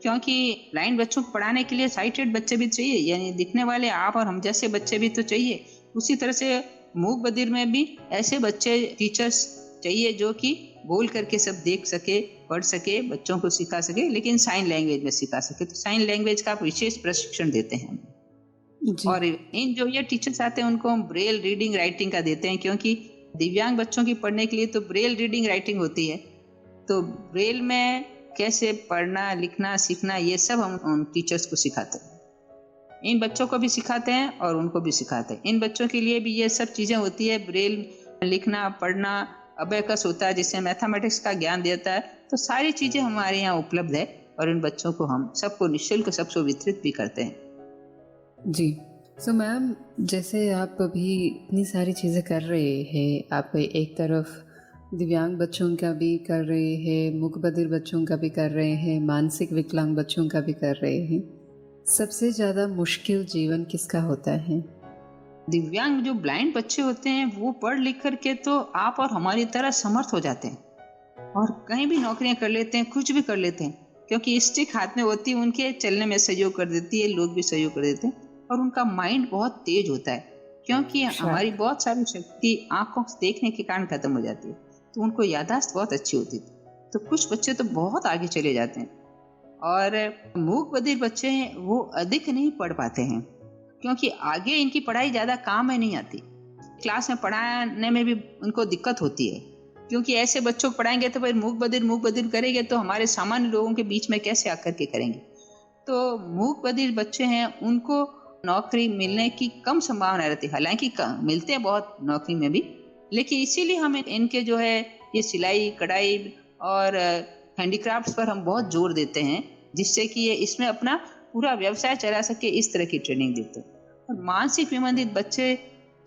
क्योंकि ब्लाइंड बच्चों को पढ़ाने के लिए साइटेड बच्चे भी चाहिए, यानी दिखने वाले आप और हम जैसे बच्चे भी तो चाहिए। उसी तरह से मूक बधिर में भी ऐसे बच्चे टीचर्स चाहिए जो कि बोल करके सब देख सके, पढ़ सके, बच्चों को सिखा सके, लेकिन साइन लैंग्वेज में सिखा सके। तो साइन लैंग्वेज का विशेष प्रशिक्षण देते हैं
जी।
और इन जो ये टीचर्स आते हैं उनको हम ब्रेल रीडिंग राइटिंग का देते हैं, क्योंकि दिव्यांग बच्चों की पढ़ने के लिए तो ब्रेल रीडिंग राइटिंग होती है। तो ब्रेल में कैसे पढ़ना लिखना सीखना ये सब हम उन टीचर्स को सिखाते हैं। इन बच्चों को भी सिखाते हैं और उनको भी सिखाते हैं। इन बच्चों के लिए भी ये सब चीज़ें होती है, ब्रेल लिखना पढ़ना, अबेकस होता है जिससे मैथमेटिक्स का ज्ञान देता है। तो सारी चीज़ें हमारे यहाँ उपलब्ध है और इन बच्चों को हम सबको निःशुल्क सबको वितरित भी करते हैं।
जी। सो मैम, जैसे आप अभी इतनी सारी चीज़ें कर रहे हैं, आप एक तरफ दिव्यांग बच्चों का भी कर रहे हैं, मूकबधिर बच्चों का भी कर रहे हैं, मानसिक विकलांग बच्चों का भी कर रहे हैं, सबसे ज़्यादा मुश्किल जीवन किसका होता है?
दिव्यांग जो ब्लाइंड बच्चे होते हैं वो पढ़ लिख करके तो आप और हमारी तरह समर्थ हो जाते हैं और कहीं भी नौकरियां कर लेते हैं, कुछ भी कर लेते हैं, क्योंकि स्टिक हाथ में होती है, उनके चलने में सहयोग कर देती है, लोग भी सहयोग कर देते हैं और उनका माइंड बहुत तेज होता है, क्योंकि हमारी बहुत सारी शक्ति आंखों से देखने के कारण खत्म हो जाती है, तो उनको याददाश्त बहुत अच्छी होती थी। तो कुछ बच्चे तो बहुत आगे चले जाते हैं और मूक बधिर बच्चे हैं वो अधिक नहीं पढ़ पाते हैं, क्योंकि आगे इनकी पढ़ाई ज़्यादा काम में नहीं आती। क्लास में पढ़ाने में भी उनको दिक्कत होती है, क्योंकि ऐसे बच्चों को पढ़ाएंगे तो फिर मूक बधिर करेंगे तो हमारे सामान्य लोगों के बीच में कैसे आकर के करेंगे। तो मूक बधिर बच्चे हैं उनको नौकरी मिलने की कम संभावना रहती है, हालांकि मिलते हैं बहुत नौकरी में भी, लेकिन इसीलिए हम इनके जो है ये सिलाई कढ़ाई और हैंडीक्राफ्ट्स पर हम बहुत जोर देते हैं, जिससे कि ये इसमें अपना पूरा व्यवसाय चला सके, इस तरह की ट्रेनिंग देते हैं। और मानसिक विमंदित बच्चे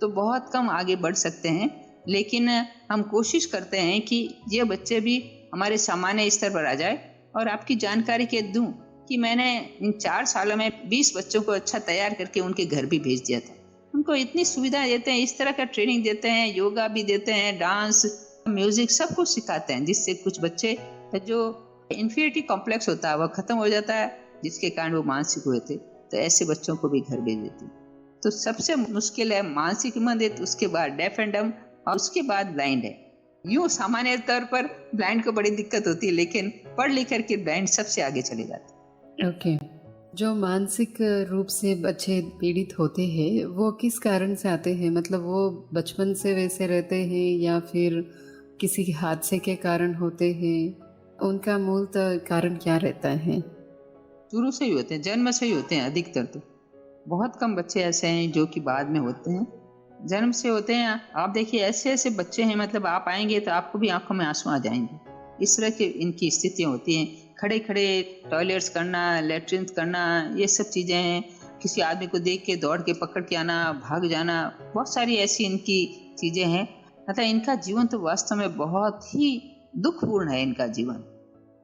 तो बहुत कम आगे बढ़ सकते हैं, लेकिन हम कोशिश करते हैं कि ये बच्चे भी हमारे सामान्य स्तर पर आ जाए। और आपकी जानकारी के दूं कि मैंने इन 4 सालों में 20 बच्चों को अच्छा तैयार करके उनके घर भी भेज दिया था। उनको इतनी सुविधा देते हैं, इस तरह का ट्रेनिंग देते हैं, योगा भी देते हैं, डांस म्यूजिक सब कुछ सिखाते हैं, जिससे कुछ बच्चे जो इन्फीरियरिटी कॉम्प्लेक्स होता है वह खत्म हो जाता है, जिसके कारण वो मानसिक हुए थे। तो ऐसे बच्चों को भी घर भेज देती। तो सबसे मुश्किल है मानसिक विमंदित, उसके बाद डेफ एंड डम और उसके बाद ब्लाइंड है। यूँ सामान्य तौर पर ब्लाइंड को बड़ी दिक्कत होती है, लेकिन पढ़ लिख करके ब्लाइंड सबसे आगे चले जाते हैं।
ओके। जो मानसिक रूप से बच्चे पीड़ित होते हैं वो किस कारण से आते हैं? मतलब वो बचपन से वैसे रहते हैं या फिर किसी हादसे के कारण होते हैं? उनका मूल कारण क्या रहता है?
शुरू से ही होते हैं, जन्म से ही होते हैं अधिकतर। तो बहुत कम बच्चे ऐसे हैं जो कि बाद में होते हैं, जन्म से होते हैं। आप देखिए ऐसे ऐसे बच्चे हैं, मतलब आप आएंगे तो आपको भी आंखों में आंसू आ जाएंगे, इस तरह की इनकी स्थितियाँ होती हैं। खड़े खड़े टॉयलेट्स करना, लेट्रिन करना, ये सब चीज़ें हैं। किसी आदमी को देख के दौड़ के पकड़ के आना, भाग जाना, बहुत सारी ऐसी इनकी चीज़ें हैं, मतलब इनका जीवन तो वास्तव में बहुत ही दुखपूर्ण है इनका जीवन।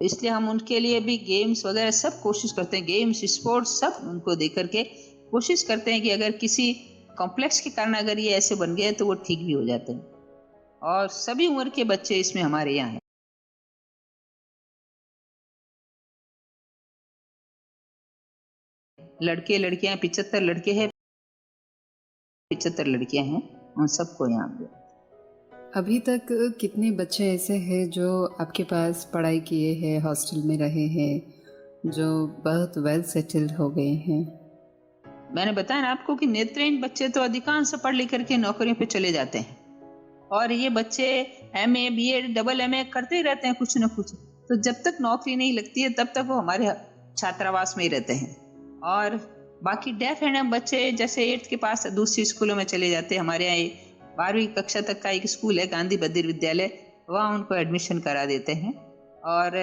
इसलिए हम उनके लिए भी गेम्स वगैरह सब कोशिश करते हैं, गेम्स, स्पोर्ट्स सब उनको दे करके कोशिश करते हैं कि अगर किसी कॉम्प्लेक्स के कारण अगर ये ऐसे बन गए तो वो ठीक भी हो जाते हैं। और सभी उम्र के बच्चे इसमें हमारे यहाँ हैं। लड़के लड़कियां 75 लड़के हैं, 75 लड़कियां हैं, उन सबको यहाँ पे।
अभी तक कितने बच्चे ऐसे हैं जो आपके पास पढ़ाई किए हैं, हॉस्टल में रहे हैं, जो बहुत वेल सेटल्ड हो गए हैं?
मैंने बताया ना आपको कि नेत्रहीन बच्चे तो अधिकांश पढ़ लिख करके नौकरियों पे चले जाते हैं, और ये बच्चे एमए, बीएड, डबल एमए करते ही रहते हैं कुछ न कुछ। तो जब तक नौकरी नहीं लगती है तब तक वो हमारे छात्रावास में ही रहते हैं। और बाकी डेफ एंड डम बच्चे जैसे 8th के पास दूसरी स्कूलों में चले जाते हैं। हमारे यहाँ 12वीं कक्षा तक का एक स्कूल है, गांधी बधिर विद्यालय, वहाँ उनको एडमिशन करा देते हैं और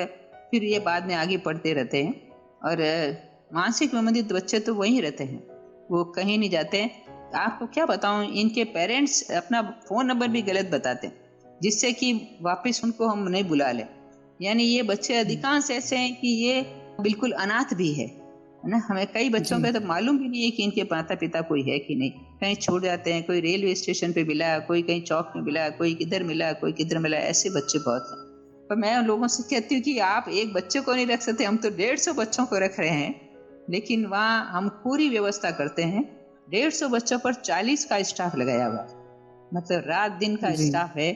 फिर ये बाद में आगे पढ़ते रहते हैं। और मानसिक संबंधित बच्चे तो वहीं रहते हैं, वो कहीं नहीं जाते हैं। आपको क्या बताऊं, इनके पेरेंट्स अपना फोन नंबर भी गलत बताते हैं जिससे कि वापस उनको हम नहीं बुला लें। यानी ये बच्चे अधिकांश ऐसे हैं कि ये बिल्कुल अनाथ भी है ना। हमें कई बच्चों पे तो मालूम भी नहीं है कि इनके माता पिता कोई है कि नहीं, कहीं छोड़ जाते हैं, कोई रेलवे स्टेशन पे मिला, कोई कहीं चौक में मिला, कोई किधर मिला, कोई किधर मिला, ऐसे बच्चे बहुत हैं। पर मैं उन लोगों से कहती हूँ कि आप एक बच्चे को नहीं रख सकते, हम तो 150 बच्चों को रख रहे हैं, लेकिन वहाँ हम पूरी व्यवस्था करते हैं। 150 बच्चों पर 40 का स्टाफ लगाया हुआ है, मतलब रात दिन का स्टाफ है,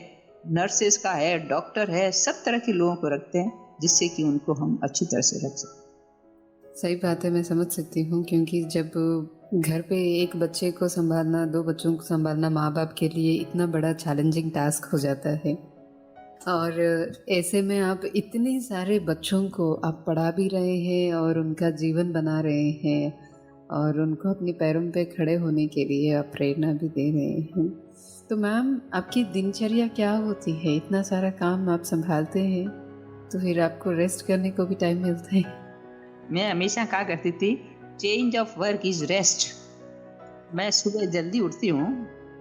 नर्सेस का है, डॉक्टर है, सब तरह के लोगों को रखते हैं जिससे कि उनको हम अच्छी तरह से रख सकें।
सही बात है, मैं समझ सकती हूँ, क्योंकि जब घर पे एक बच्चे को संभालना, 2 बच्चों को संभालना माँ बाप के लिए इतना बड़ा चैलेंजिंग टास्क हो जाता है। और ऐसे में आप इतने सारे बच्चों को आप पढ़ा भी रहे हैं और उनका जीवन बना रहे हैं और उनको अपने पैरों पे खड़े होने के लिए आप प्रेरणा भी दे रहे हैं। तो मैम, आपकी दिनचर्या क्या होती है? इतना सारा काम आप संभालते हैं तो फिर आपको रेस्ट करने को भी टाइम मिलता है?
मैं हमेशा कहा करती थी, change of work is rest. मैं सुबह जल्दी उठती हूँ,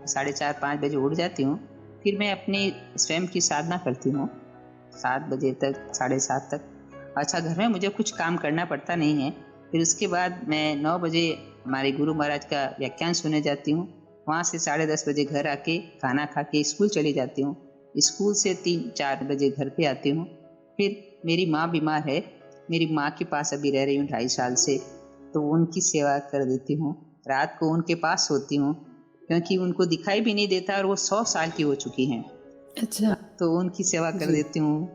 4:30-5 बजे उठ जाती हूँ, फिर मैं अपनी स्वयं की साधना करती हूँ 7 बजे तक, 7:30 तक। अच्छा, घर में मुझे कुछ काम करना पड़ता नहीं है। फिर उसके बाद मैं 9 बजे हमारे गुरु महाराज का व्याख्यान सुनने जाती हूँ। वहाँ से 10:30 बजे घर आके खाना खा के स्कूल चली जाती हूँ। स्कूल से 3-4 बजे घर पे आती हूँ। फिर मेरी माँ बीमार है, मेरी माँ के पास अभी रह रही हूँ 2.5 साल से, तो उनकी सेवा कर देती हूँ। रात को उनके पास सोती हूँ क्योंकि उनको दिखाई भी नहीं देता और वो 100 साल की हो चुकी हैं।
अच्छा।
तो उनकी सेवा कर देती हूँ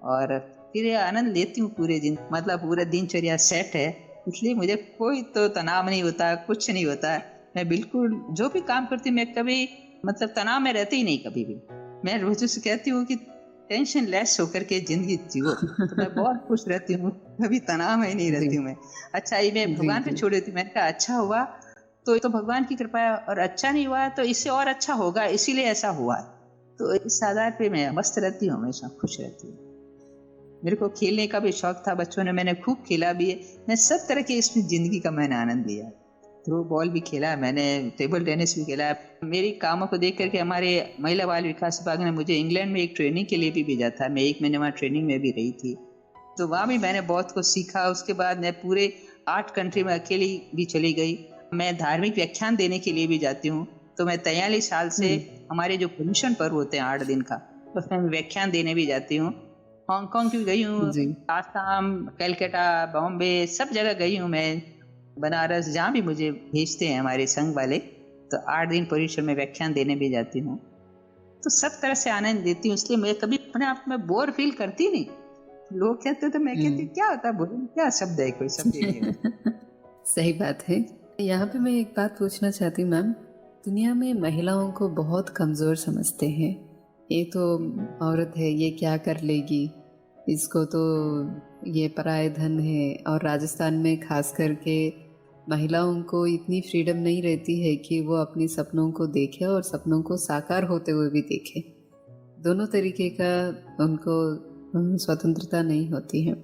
और फिर आनंद लेती हूँ पूरे दिन। मतलब पूरा दिनचर्या सेट है, इसलिए मुझे कोई तो तनाव नहीं होता, कुछ नहीं होता। मैं बिल्कुल जो भी काम करती हूँ, मैं कभी मतलब तनाव में रहती ही नहीं कभी भी। मैं रोज से कहती हूँ कि टेंशन लेस होकर के जिंदगी जियो, तो मैं बहुत खुश रहती हूँ, कभी तनाव में नहीं रहती हूँ मैं। अच्छा, ये मैं भगवान पे छोड़ देती हूँ। मैंने कहा अच्छा हुआ तो भगवान की कृपा है, और अच्छा नहीं हुआ तो इससे और अच्छा होगा, इसीलिए ऐसा हुआ। तो इस आधार पे मैं मस्त रहती हूँ, हमेशा खुश रहती हूँ। मेरे को खेलने का भी शौक था बचपन में, मैंने खूब खेला भी है। मैं सब तरह के इसमें जिंदगी का मैंने आनंद लिया। थ्रो बॉल भी खेला मैंने, टेबल टेनिस भी खेला। मेरी कामों को देख करके हमारे महिला बाल विकास विभाग ने मुझे इंग्लैंड में एक ट्रेनिंग के लिए भी भेजा था। मैं 1 महीने वहाँ ट्रेनिंग में भी रही थी, तो वहाँ भी मैंने बहुत कुछ सीखा। उसके बाद मैं पूरे 8 कंट्री में अकेली भी चली गई। मैं धार्मिक व्याख्यान देने के लिए भी जाती हूँ। तो मैं 43 साल से हमारे जो पर्यूषण पर्व होते हैं 8 दिन का, उसमें मैं व्याख्यान देने भी जाती हूँ। हांगकांग की गई हूँ, आसाम, कलकत्ता, बॉम्बे, सब जगह गई हूँ मैं, बनारस, जहाँ भी मुझे भेजते हैं हमारे संघ वाले। तो 8 दिन पर्यूषण में व्याख्यान देने भी जाती हूँ, तो सब तरह से आनंद देती हूँ। इसलिए मैं कभी अपने आप में बोर फील करती नहीं। लोग कहते तो मैं कहती क्या होता है, क्या शब्द है, कोई शब्द ही नहीं।
सही बात है। यहाँ पे मैं एक बात पूछना चाहती हूँ मैम, दुनिया में महिलाओं को बहुत कमज़ोर समझते हैं। ये तो औरत है, ये क्या कर लेगी, इसको तो ये पराये धन है। और राजस्थान में खास करके महिलाओं को इतनी फ्रीडम नहीं रहती है कि वो अपने सपनों को देखे और सपनों को साकार होते हुए भी देखे। दोनों तरीके का उनको स्वतंत्रता नहीं होती है।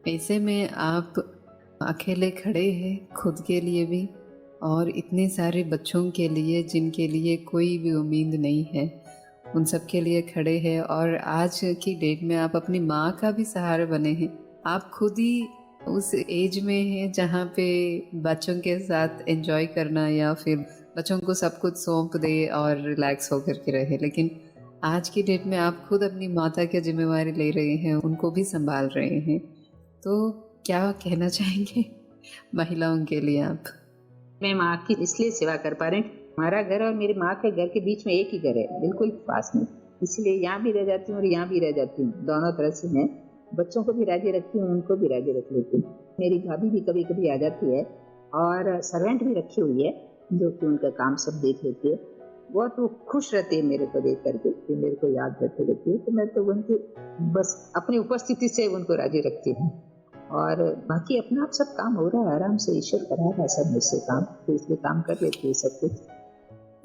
ऐसे में आप अकेले खड़े हैं खुद के लिए भी और इतने सारे बच्चों के लिए जिनके लिए कोई भी उम्मीद नहीं है, उन सब के लिए खड़े हैं। और आज की डेट में आप अपनी माँ का भी सहारा बने हैं। आप खुद ही उस एज में हैं जहाँ पे बच्चों के साथ एंजॉय करना या फिर बच्चों को सब कुछ सौंप दे और रिलैक्स होकर के रहे, लेकिन आज की डेट में आप खुद अपनी माता की जिम्मेवारी ले रहे हैं, उनको भी संभाल रहे हैं। तो क्या कहना चाहेंगे महिलाओं के लिए आप?
मैं माँ की इसलिए सेवा कर पा रही हूँ, हमारा घर और मेरी माँ के घर के बीच में एक ही घर है, बिल्कुल पास में, इसलिए यहाँ भी रह जाती हूँ और यहाँ भी रह जाती हूँ। दोनों तरह से मैं बच्चों को भी राजी रखती हूँ, उनको भी राजी रख लेती हूँ। मेरी भाभी भी कभी कभी आ जाती है और सर्वेंट भी रखी हुई है जो कि उनका काम सब देख लेती है। बहुत वो खुश रहती है मेरे को देख करके कि मेरे को याद करते रहती है, तो मैं तो उनकी बस अपनी उपस्थिति से उनको राजी रखती हूँ। और बाकी अपना आप सब काम हो रहा है, आराम से ईश्वर करा रहा है सब मुझसे काम, तो इसलिए काम कर लेती है सब कुछ।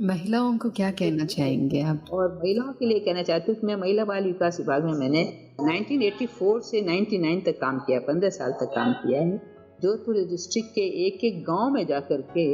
महिलाओं को क्या कहना चाहेंगे आप?
और महिलाओं के लिए कहना चाहती हूँ कि मैं महिला बाल विकास विभाग में मैंने 1984 से 99 तक काम किया, 15 साल तक काम किया है। जोधपुर डिस्ट्रिक्ट के एक एक गांव में जाकर के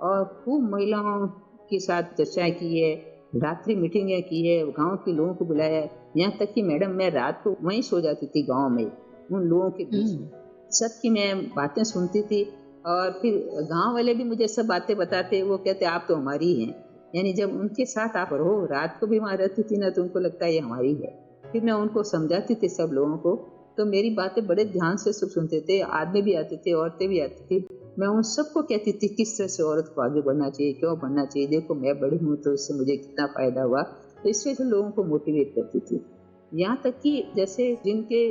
और खूब महिलाओं के साथ चर्चाएं की है, रात्रि मीटिंगें की है, गांव के लोगों को बुलाया है। यहाँ तक कि मैडम मैं रात को वहीं सो जाती थी गांव में, उन लोगों के बीच में सबकी मैं बातें सुनती थी। और फिर गांव वाले भी मुझे सब बातें बताते, वो कहते आप तो हमारी हैं। यानी जब उनके साथ आप रहो, रात को भी वहाँ रहती थी ना, तो उनको लगता है ये हमारी है। फिर मैं उनको समझाती थी सब लोगों को, तो मेरी बातें बड़े ध्यान से सब सुनते थे। आदमी भी आते थे, औरतें भी आती थी। मैं उन सबको कहती थी किस तरह से औरत को आगे बढ़ना चाहिए, क्यों बढ़ना चाहिए, देखो मैं बड़ी हूँ तो इससे मुझे कितना फायदा हुआ। तो इस वजह से लोगों को मोटिवेट करती थी। यहाँ तक कि जैसे जिनके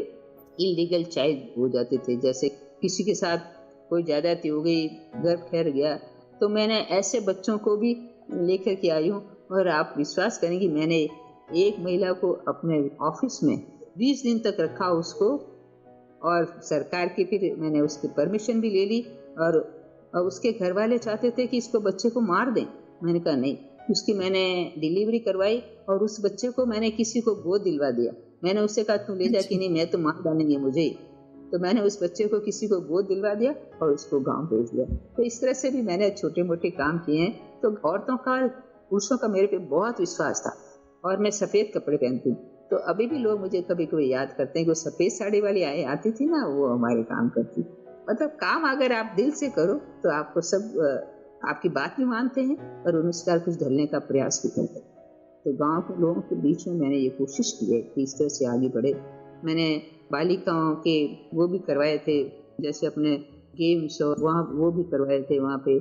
इलीगल चाइल्ड हो जाते थे, जैसे किसी के साथ कोई ज्यादती हो गई, घर ठहर गया, तो मैंने ऐसे बच्चों को भी लेकर के आई हूँ। और आप विश्वास करेंगी, मैंने एक महिला को अपने ऑफिस में 20 दिन तक रखा उसको, और सरकार की फिर मैंने उसकी परमिशन भी ले ली। और उसके घर वाले चाहते थे कि इसको बच्चे को मार दें, मैंने कहा नहीं। उसकी मैंने डिलीवरी करवाई और उस बच्चे को मैंने किसी को गोद दिलवा दिया। मैंने उससे कहा तू ले जा कि नहीं, मैं तो मार डालेंगे मुझे। तो मैंने उस बच्चे को किसी को गोद दिलवा दिया और उसको गांव भेज दिया। तो इस तरह से भी मैंने छोटे मोटे काम किए हैं। तो औरतों का, पुरुषों का मेरे पे बहुत विश्वास था। और मैं सफेद कपड़े पहनती हूँ, तो अभी भी लोग मुझे कभी कभी याद करते हैं कि वो सफेद साड़ी वाली आती थी ना, वो हमारे काम करती। मतलब काम अगर आप दिल से करो तो आपको सब आपकी बात भी मानते हैं और अनुसार कुछ ढलने का प्रयास भी करते हैं। तो गांव के लोगों के बीच में मैंने ये कोशिश की है कि इस तरह से आगे बढ़े। मैंने बालिकाओं के वो भी करवाए थे, जैसे अपने गेम्स, और वहाँ वो भी करवाए थे। वहाँ पे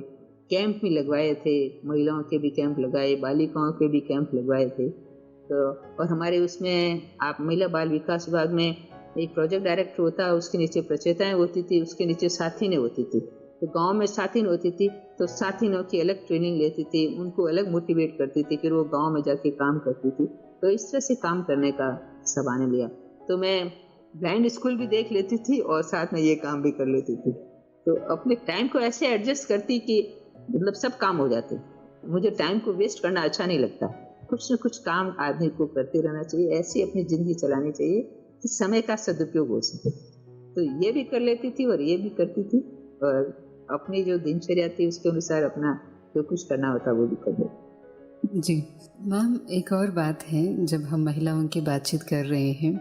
कैंप भी लगवाए थे, महिलाओं के भी कैंप लगाए, बालिकाओं के भी कैंप लगवाए थे। तो और हमारे उसमें आप महिला बाल विकास विभाग में एक प्रोजेक्ट डायरेक्टर होता है, उसके नीचे प्रचेताएं होती थी, उसके नीचे साथीनें होती थी। तो गांव में साथीन होती थी, तो साथीनों की अलग ट्रेनिंग लेती थी, उनको अलग मोटिवेट करती थी, फिर वो गांव में जाके काम करती थी। तो इस तरह से काम करने का सवाने लिया। तो मैं ब्लाइंड स्कूल भी देख लेती थी और साथ में ये काम भी कर लेती थी। तो अपने टाइम को ऐसे एडजस्ट करती कि मतलब सब काम हो जाते। मुझे टाइम को वेस्ट करना अच्छा नहीं लगता। कुछ न कुछ काम आदमी को करते रहना चाहिए, ऐसी अपनी जिंदगी चलानी चाहिए कि समय का सदुपयोग हो सके। तो ये भी कर लेती थी और ये भी करती थी, और अपनी जो दिनचर्या थी उसके अनुसार अपना जो कुछ करना होता वो भी कर लेती।
जी मैम, एक और बात है, जब हम महिलाओं की बातचीत कर रहे हैं,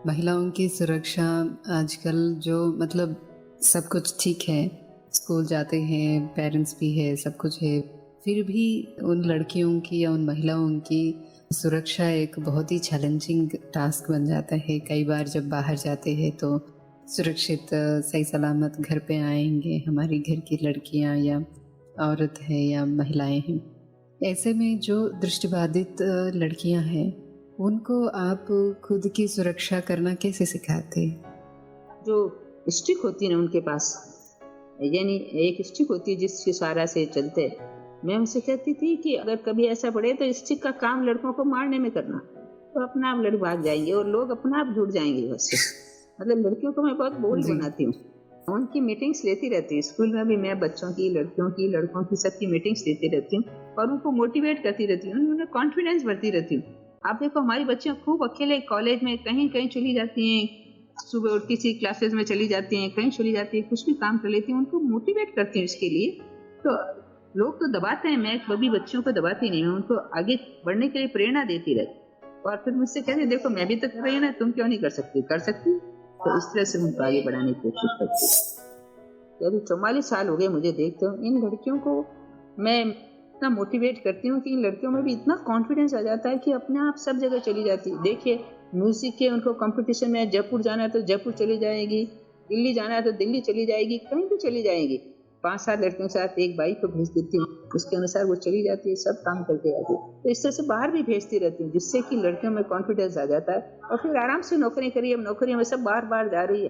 महिलाओं की सुरक्षा आजकल जो मतलब सब कुछ ठीक है, स्कूल जाते हैं, पेरेंट्स भी है, सब कुछ है, फिर भी उन लड़कियों की या उन महिलाओं की सुरक्षा एक बहुत ही चैलेंजिंग टास्क बन जाता है। कई बार जब बाहर जाते हैं तो सुरक्षित सही सलामत घर पे आएंगे हमारी घर की लड़कियां या औरत है या महिलाएं हैं। ऐसे में जो दृष्टिबाधित लड़कियां हैं, उनको आप खुद की सुरक्षा करना कैसे सिखाते?
जो स्टिक होती है ना उनके पास, यानी एक स्टिक होती है जिसके सहारा से चलते। मैं उनसे कहती थी कि अगर कभी ऐसा पड़े तो स्टिक का काम लड़कों को मारने में करना, तो अपना आप लड़ भाग जाएंगे और लोग अपना आप जुड़ जाएंगे बस। मतलब लड़कियों को मैं बहुत बोल्ड बनाती हूँ, उनकी मीटिंग्स लेती रहती हूँ। स्कूल में भी मैं बच्चों की, लड़कियों की, लड़कों की, सबकी मीटिंग्स लेती रहती हूँ और उनको मोटिवेट करती रहती हूँ, उन्हें कॉन्फिडेंस भरती रहती हूँ। आप देखो हमारी बच्चियाँ खूब अकेले कॉलेज में कहीं कहीं चली जाती हैं, सुबह उठ किसी क्लासेस में चली जाती हैं, कहीं चली जाती है, कुछ भी काम कर लेती हैं, उनको मोटिवेट करती हूँ इसके लिए। तो लोग तो दबाते हैं, मैं कभी बच्चों को दबाती नहीं, मैं उनको आगे बढ़ने के लिए प्रेरणा देती रहती। और फिर मुझसे कहते देखो मैं भी तो कर रही हूँ ना, तुम क्यों नहीं कर सकती? कर सकती। तो इस तरह से उनको आगे बढ़ाने की कोशिश करती। अभी 44 साल हो गए मुझे देखते हो। इन लड़कियों को मैं इतना मोटिवेट करती हूँ कि इन लड़कियों में भी इतना कॉन्फिडेंस आ जाता है कि अपने आप सब जगह चली जाती है। देखिए म्यूजिक के उनको कंपटीशन में जयपुर जाना है तो जयपुर चली जाएगी, दिल्ली जाना है तो दिल्ली चली जाएगी, कहीं भी चली जाएगी। 5-7 लड़कियों के साथ एक बाइक को भेज देती हूँ, उसके अनुसार वो चली जाती है, सब काम करके आती है। तो इस तरह से बाहर भी भेजती रहती हूँ, जिससे कि लड़कियों में कॉन्फिडेंस आ जाता है और फिर आराम से नौकरी करिए। अब नौकरी में सब बाहर बाहर जा रही है,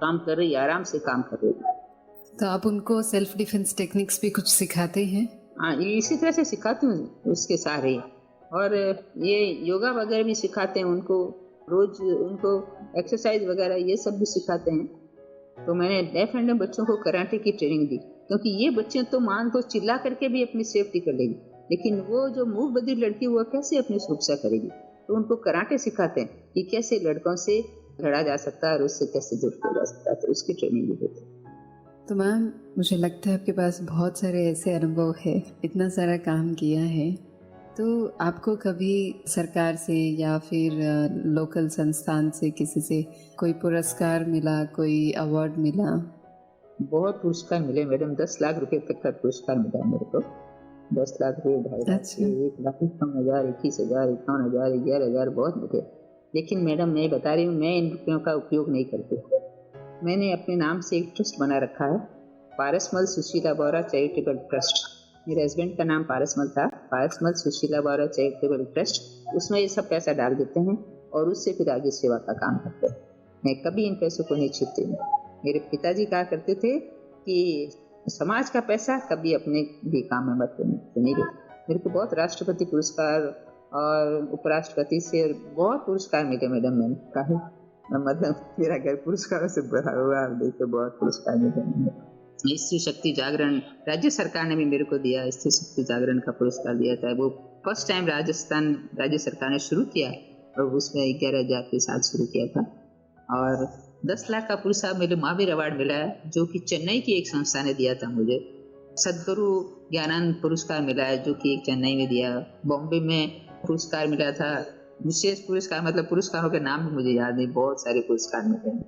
काम कर रही है, आराम से काम कर रही है।
तो आप उनको सेल्फ डिफेंस टेक्निक्स भी कुछ सिखाते हैं?
हाँ, इसी तरह से सिखाती हूँ उसके सारे। और ये योगा वगैरह भी सिखाते हैं उनको, रोज उनको एक्सरसाइज वगैरह ये सब भी सिखाते हैं। तो मैंने डेफ एंड बच्चों को कराटे की ट्रेनिंग दी, क्योंकि ये बच्चे तो मान तो चिल्ला करके भी अपनी सेफ्टी कर लेगी, लेकिन वो जो मुंह बधिर लड़की वो कैसे अपनी सुरक्षा करेगी। तो उनको कराटे सिखाते हैं कि कैसे लड़कों से लड़ा जा सकता है और उससे कैसे दूर किया जा सकता है, तो उसकी ट्रेनिंग भी देते हैं।
तो मैम मुझे लगता है आपके पास बहुत सारे ऐसे अनुभव है, इतना सारा काम किया है, तो आपको कभी सरकार से या फिर लोकल संस्थान से किसी से कोई पुरस्कार मिला, कोई अवार्ड मिला?
बहुत पुरस्कार मिले मैडम, 10 लाख रुपए तक का पुरस्कार मिला मेरे को। 10 लाख रुपये, 2.5 लाख,
अच्छा।
1 लाख 51,000, 21,000, 51,000, 11,000, बहुत मिले। लेकिन मैडम मैं बता रही हूँ, मैं इन रुपयों का उपयोग नहीं करती। मैंने अपने नाम से एक ट्रस्ट बना रखा है, पारसमल सुशीला बोरा चैरिटेबल ट्रस्ट। मेरे हस्बैंड का नाम पारसमल था, पारसमल सुशीला बोरा चैरिटेबल ट्रस्ट। उसमें ये सब पैसा डाल देते हैं और उससे फिर आगे सेवा का काम करते हैं। मैं कभी इन पैसों को नहीं छीनती हूँ। मेरे पिताजी कहा करते थे कि समाज का पैसा कभी अपने भी काम में मत नहीं देते। मेरे को बहुत राष्ट्रपति पुरस्कार और उपराष्ट्रपति से बहुत पुरस्कार मिले मैडम। मैंने कहा मतलब मेरा घर पुरस्कारों से भरा हुआ, देखो बहुत पुरस्कार मिले। स्त्री शक्ति जागरण राज्य सरकार ने भी मेरे को दिया, स्त्री शक्ति जागरण का पुरस्कार दिया था। वो फर्स्ट टाइम राजस्थान राज्य सरकार ने शुरू किया और उसमें 11,000 के साथ शुरू किया था। और 10 लाख का पुरस्कार मेरे महावीर अवार्ड मिला है, जो कि चेन्नई की एक संस्था ने दिया था मुझे। सदगुरु ज्ञानानंद पुरस्कार मिला है, जो कि एक चेन्नई में दिया। बॉम्बे में पुरस्कार मिला था, विशेष पुरस्कार, मतलब पुरस्कारों के नाम भी मुझे याद नहीं, बहुत सारे पुरस्कार मिले हैं।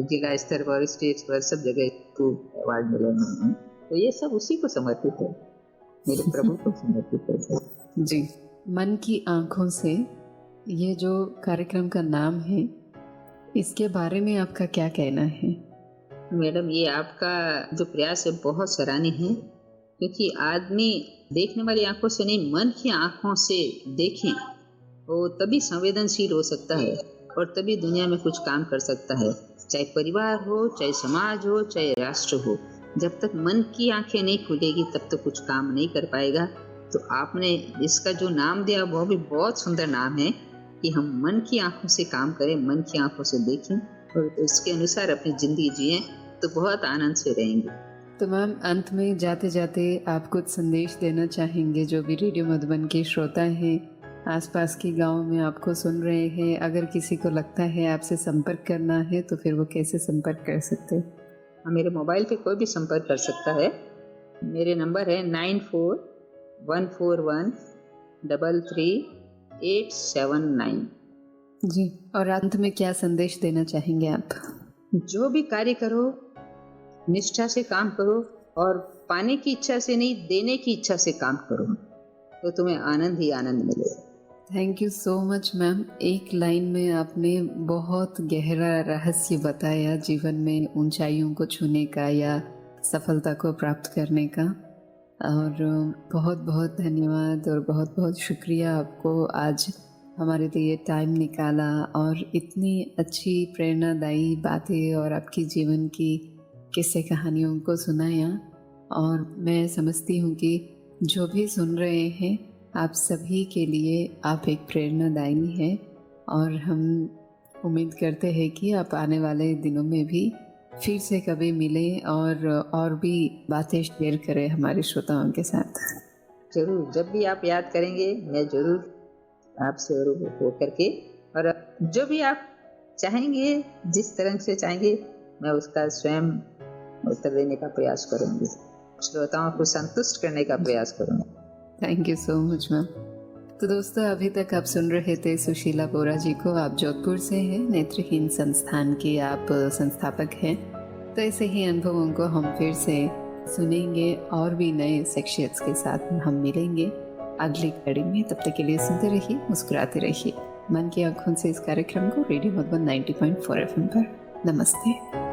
जिला स्तर पर, स्टेट पर, सब जगह अवार्ड मिले हैं। तो ये सब उसी को समर्पित है, मेरे प्रभु को समर्पित है।
जी, मन की आंखों से ये जो कार्यक्रम का नाम है, इसके बारे में आपका क्या कहना है?
मैडम ये आपका जो प्रयास है बहुत सराहनीय है, क्योंकि आदमी देखने वाली आंखों से नहीं, मन की आंखों से देखें, वो तभी संवेदनशील हो सकता है और तभी दुनिया में कुछ काम कर सकता है। चाहे परिवार हो, चाहे समाज हो, चाहे राष्ट्र हो, जब तक मन की आंखें नहीं खुलेगी तब तक कुछ काम नहीं कर पाएगा। तो आपने इसका जो नाम दिया वो भी बहुत सुंदर नाम है कि हम मन की आंखों से काम करें, मन की आंखों से देखें और उसके अनुसार अपनी जिंदगी जिएं, तो बहुत आनंद से रहेंगे।
तो मैम अंत में जाते जाते आप कुछ संदेश देना चाहेंगे जो भी रेडियो मधुबन के श्रोता हैं, आसपास के गांव में आपको सुन रहे हैं, अगर किसी को लगता है आपसे संपर्क करना है तो फिर वो कैसे संपर्क कर सकते हैं?
मेरे मोबाइल पे कोई भी संपर्क कर सकता है। मेरे नंबर है 9414133879।
जी, और अंत में क्या संदेश देना चाहेंगे आप?
जो भी कार्य करो निष्ठा से काम करो और पाने की इच्छा से नहीं, देने की इच्छा से काम करो, तो तुम्हें आनंद ही आनंद मिलेगा।
Thank you so much ma'am. एक लाइन में आपने बहुत गहरा रहस्य बताया जीवन में ऊंचाइयों को छूने का या सफलता को प्राप्त करने का, और बहुत बहुत धन्यवाद और बहुत बहुत शुक्रिया आपको आज हमारे लिए टाइम निकाला और इतनी अच्छी प्रेरणादायी बातें और आपकी जीवन की किस्से कहानियों को सुनाया। और मैं समझती हूँ कि जो भी सुन रहे हैं आप सभी के लिए आप एक प्रेरणादायी हैं, और हम उम्मीद करते हैं कि आप आने वाले दिनों में भी फिर से कभी मिलें और भी बातें शेयर करें हमारे श्रोताओं के साथ।
जरूर, जब भी आप याद करेंगे मैं जरूर आपसे हो करके, और जो भी आप चाहेंगे, जिस तरह से चाहेंगे, मैं उसका स्वयं उत्तर देने का प्रयास करूंगी। श्रोताओं को संतुष्ट करने का प्रयास करूँगा।
Thank you so much ma'am. तो दोस्तों, अभी तक आप सुन रहे थे सुशीला बोरा जी को। आप जोधपुर से हैं, नेत्रहीन संस्थान के आप संस्थापक हैं। तो ऐसे ही अनुभवों को हम फिर से सुनेंगे और भी नए शख्सियत के साथ हम मिलेंगे अगली कड़ी में। तब तक के लिए सुनते रहिए, मुस्कुराते रहिए। मन की आँखों से इस कार्यक्रम को रेडियो मधुबन 90.4 FM पर। नमस्ते।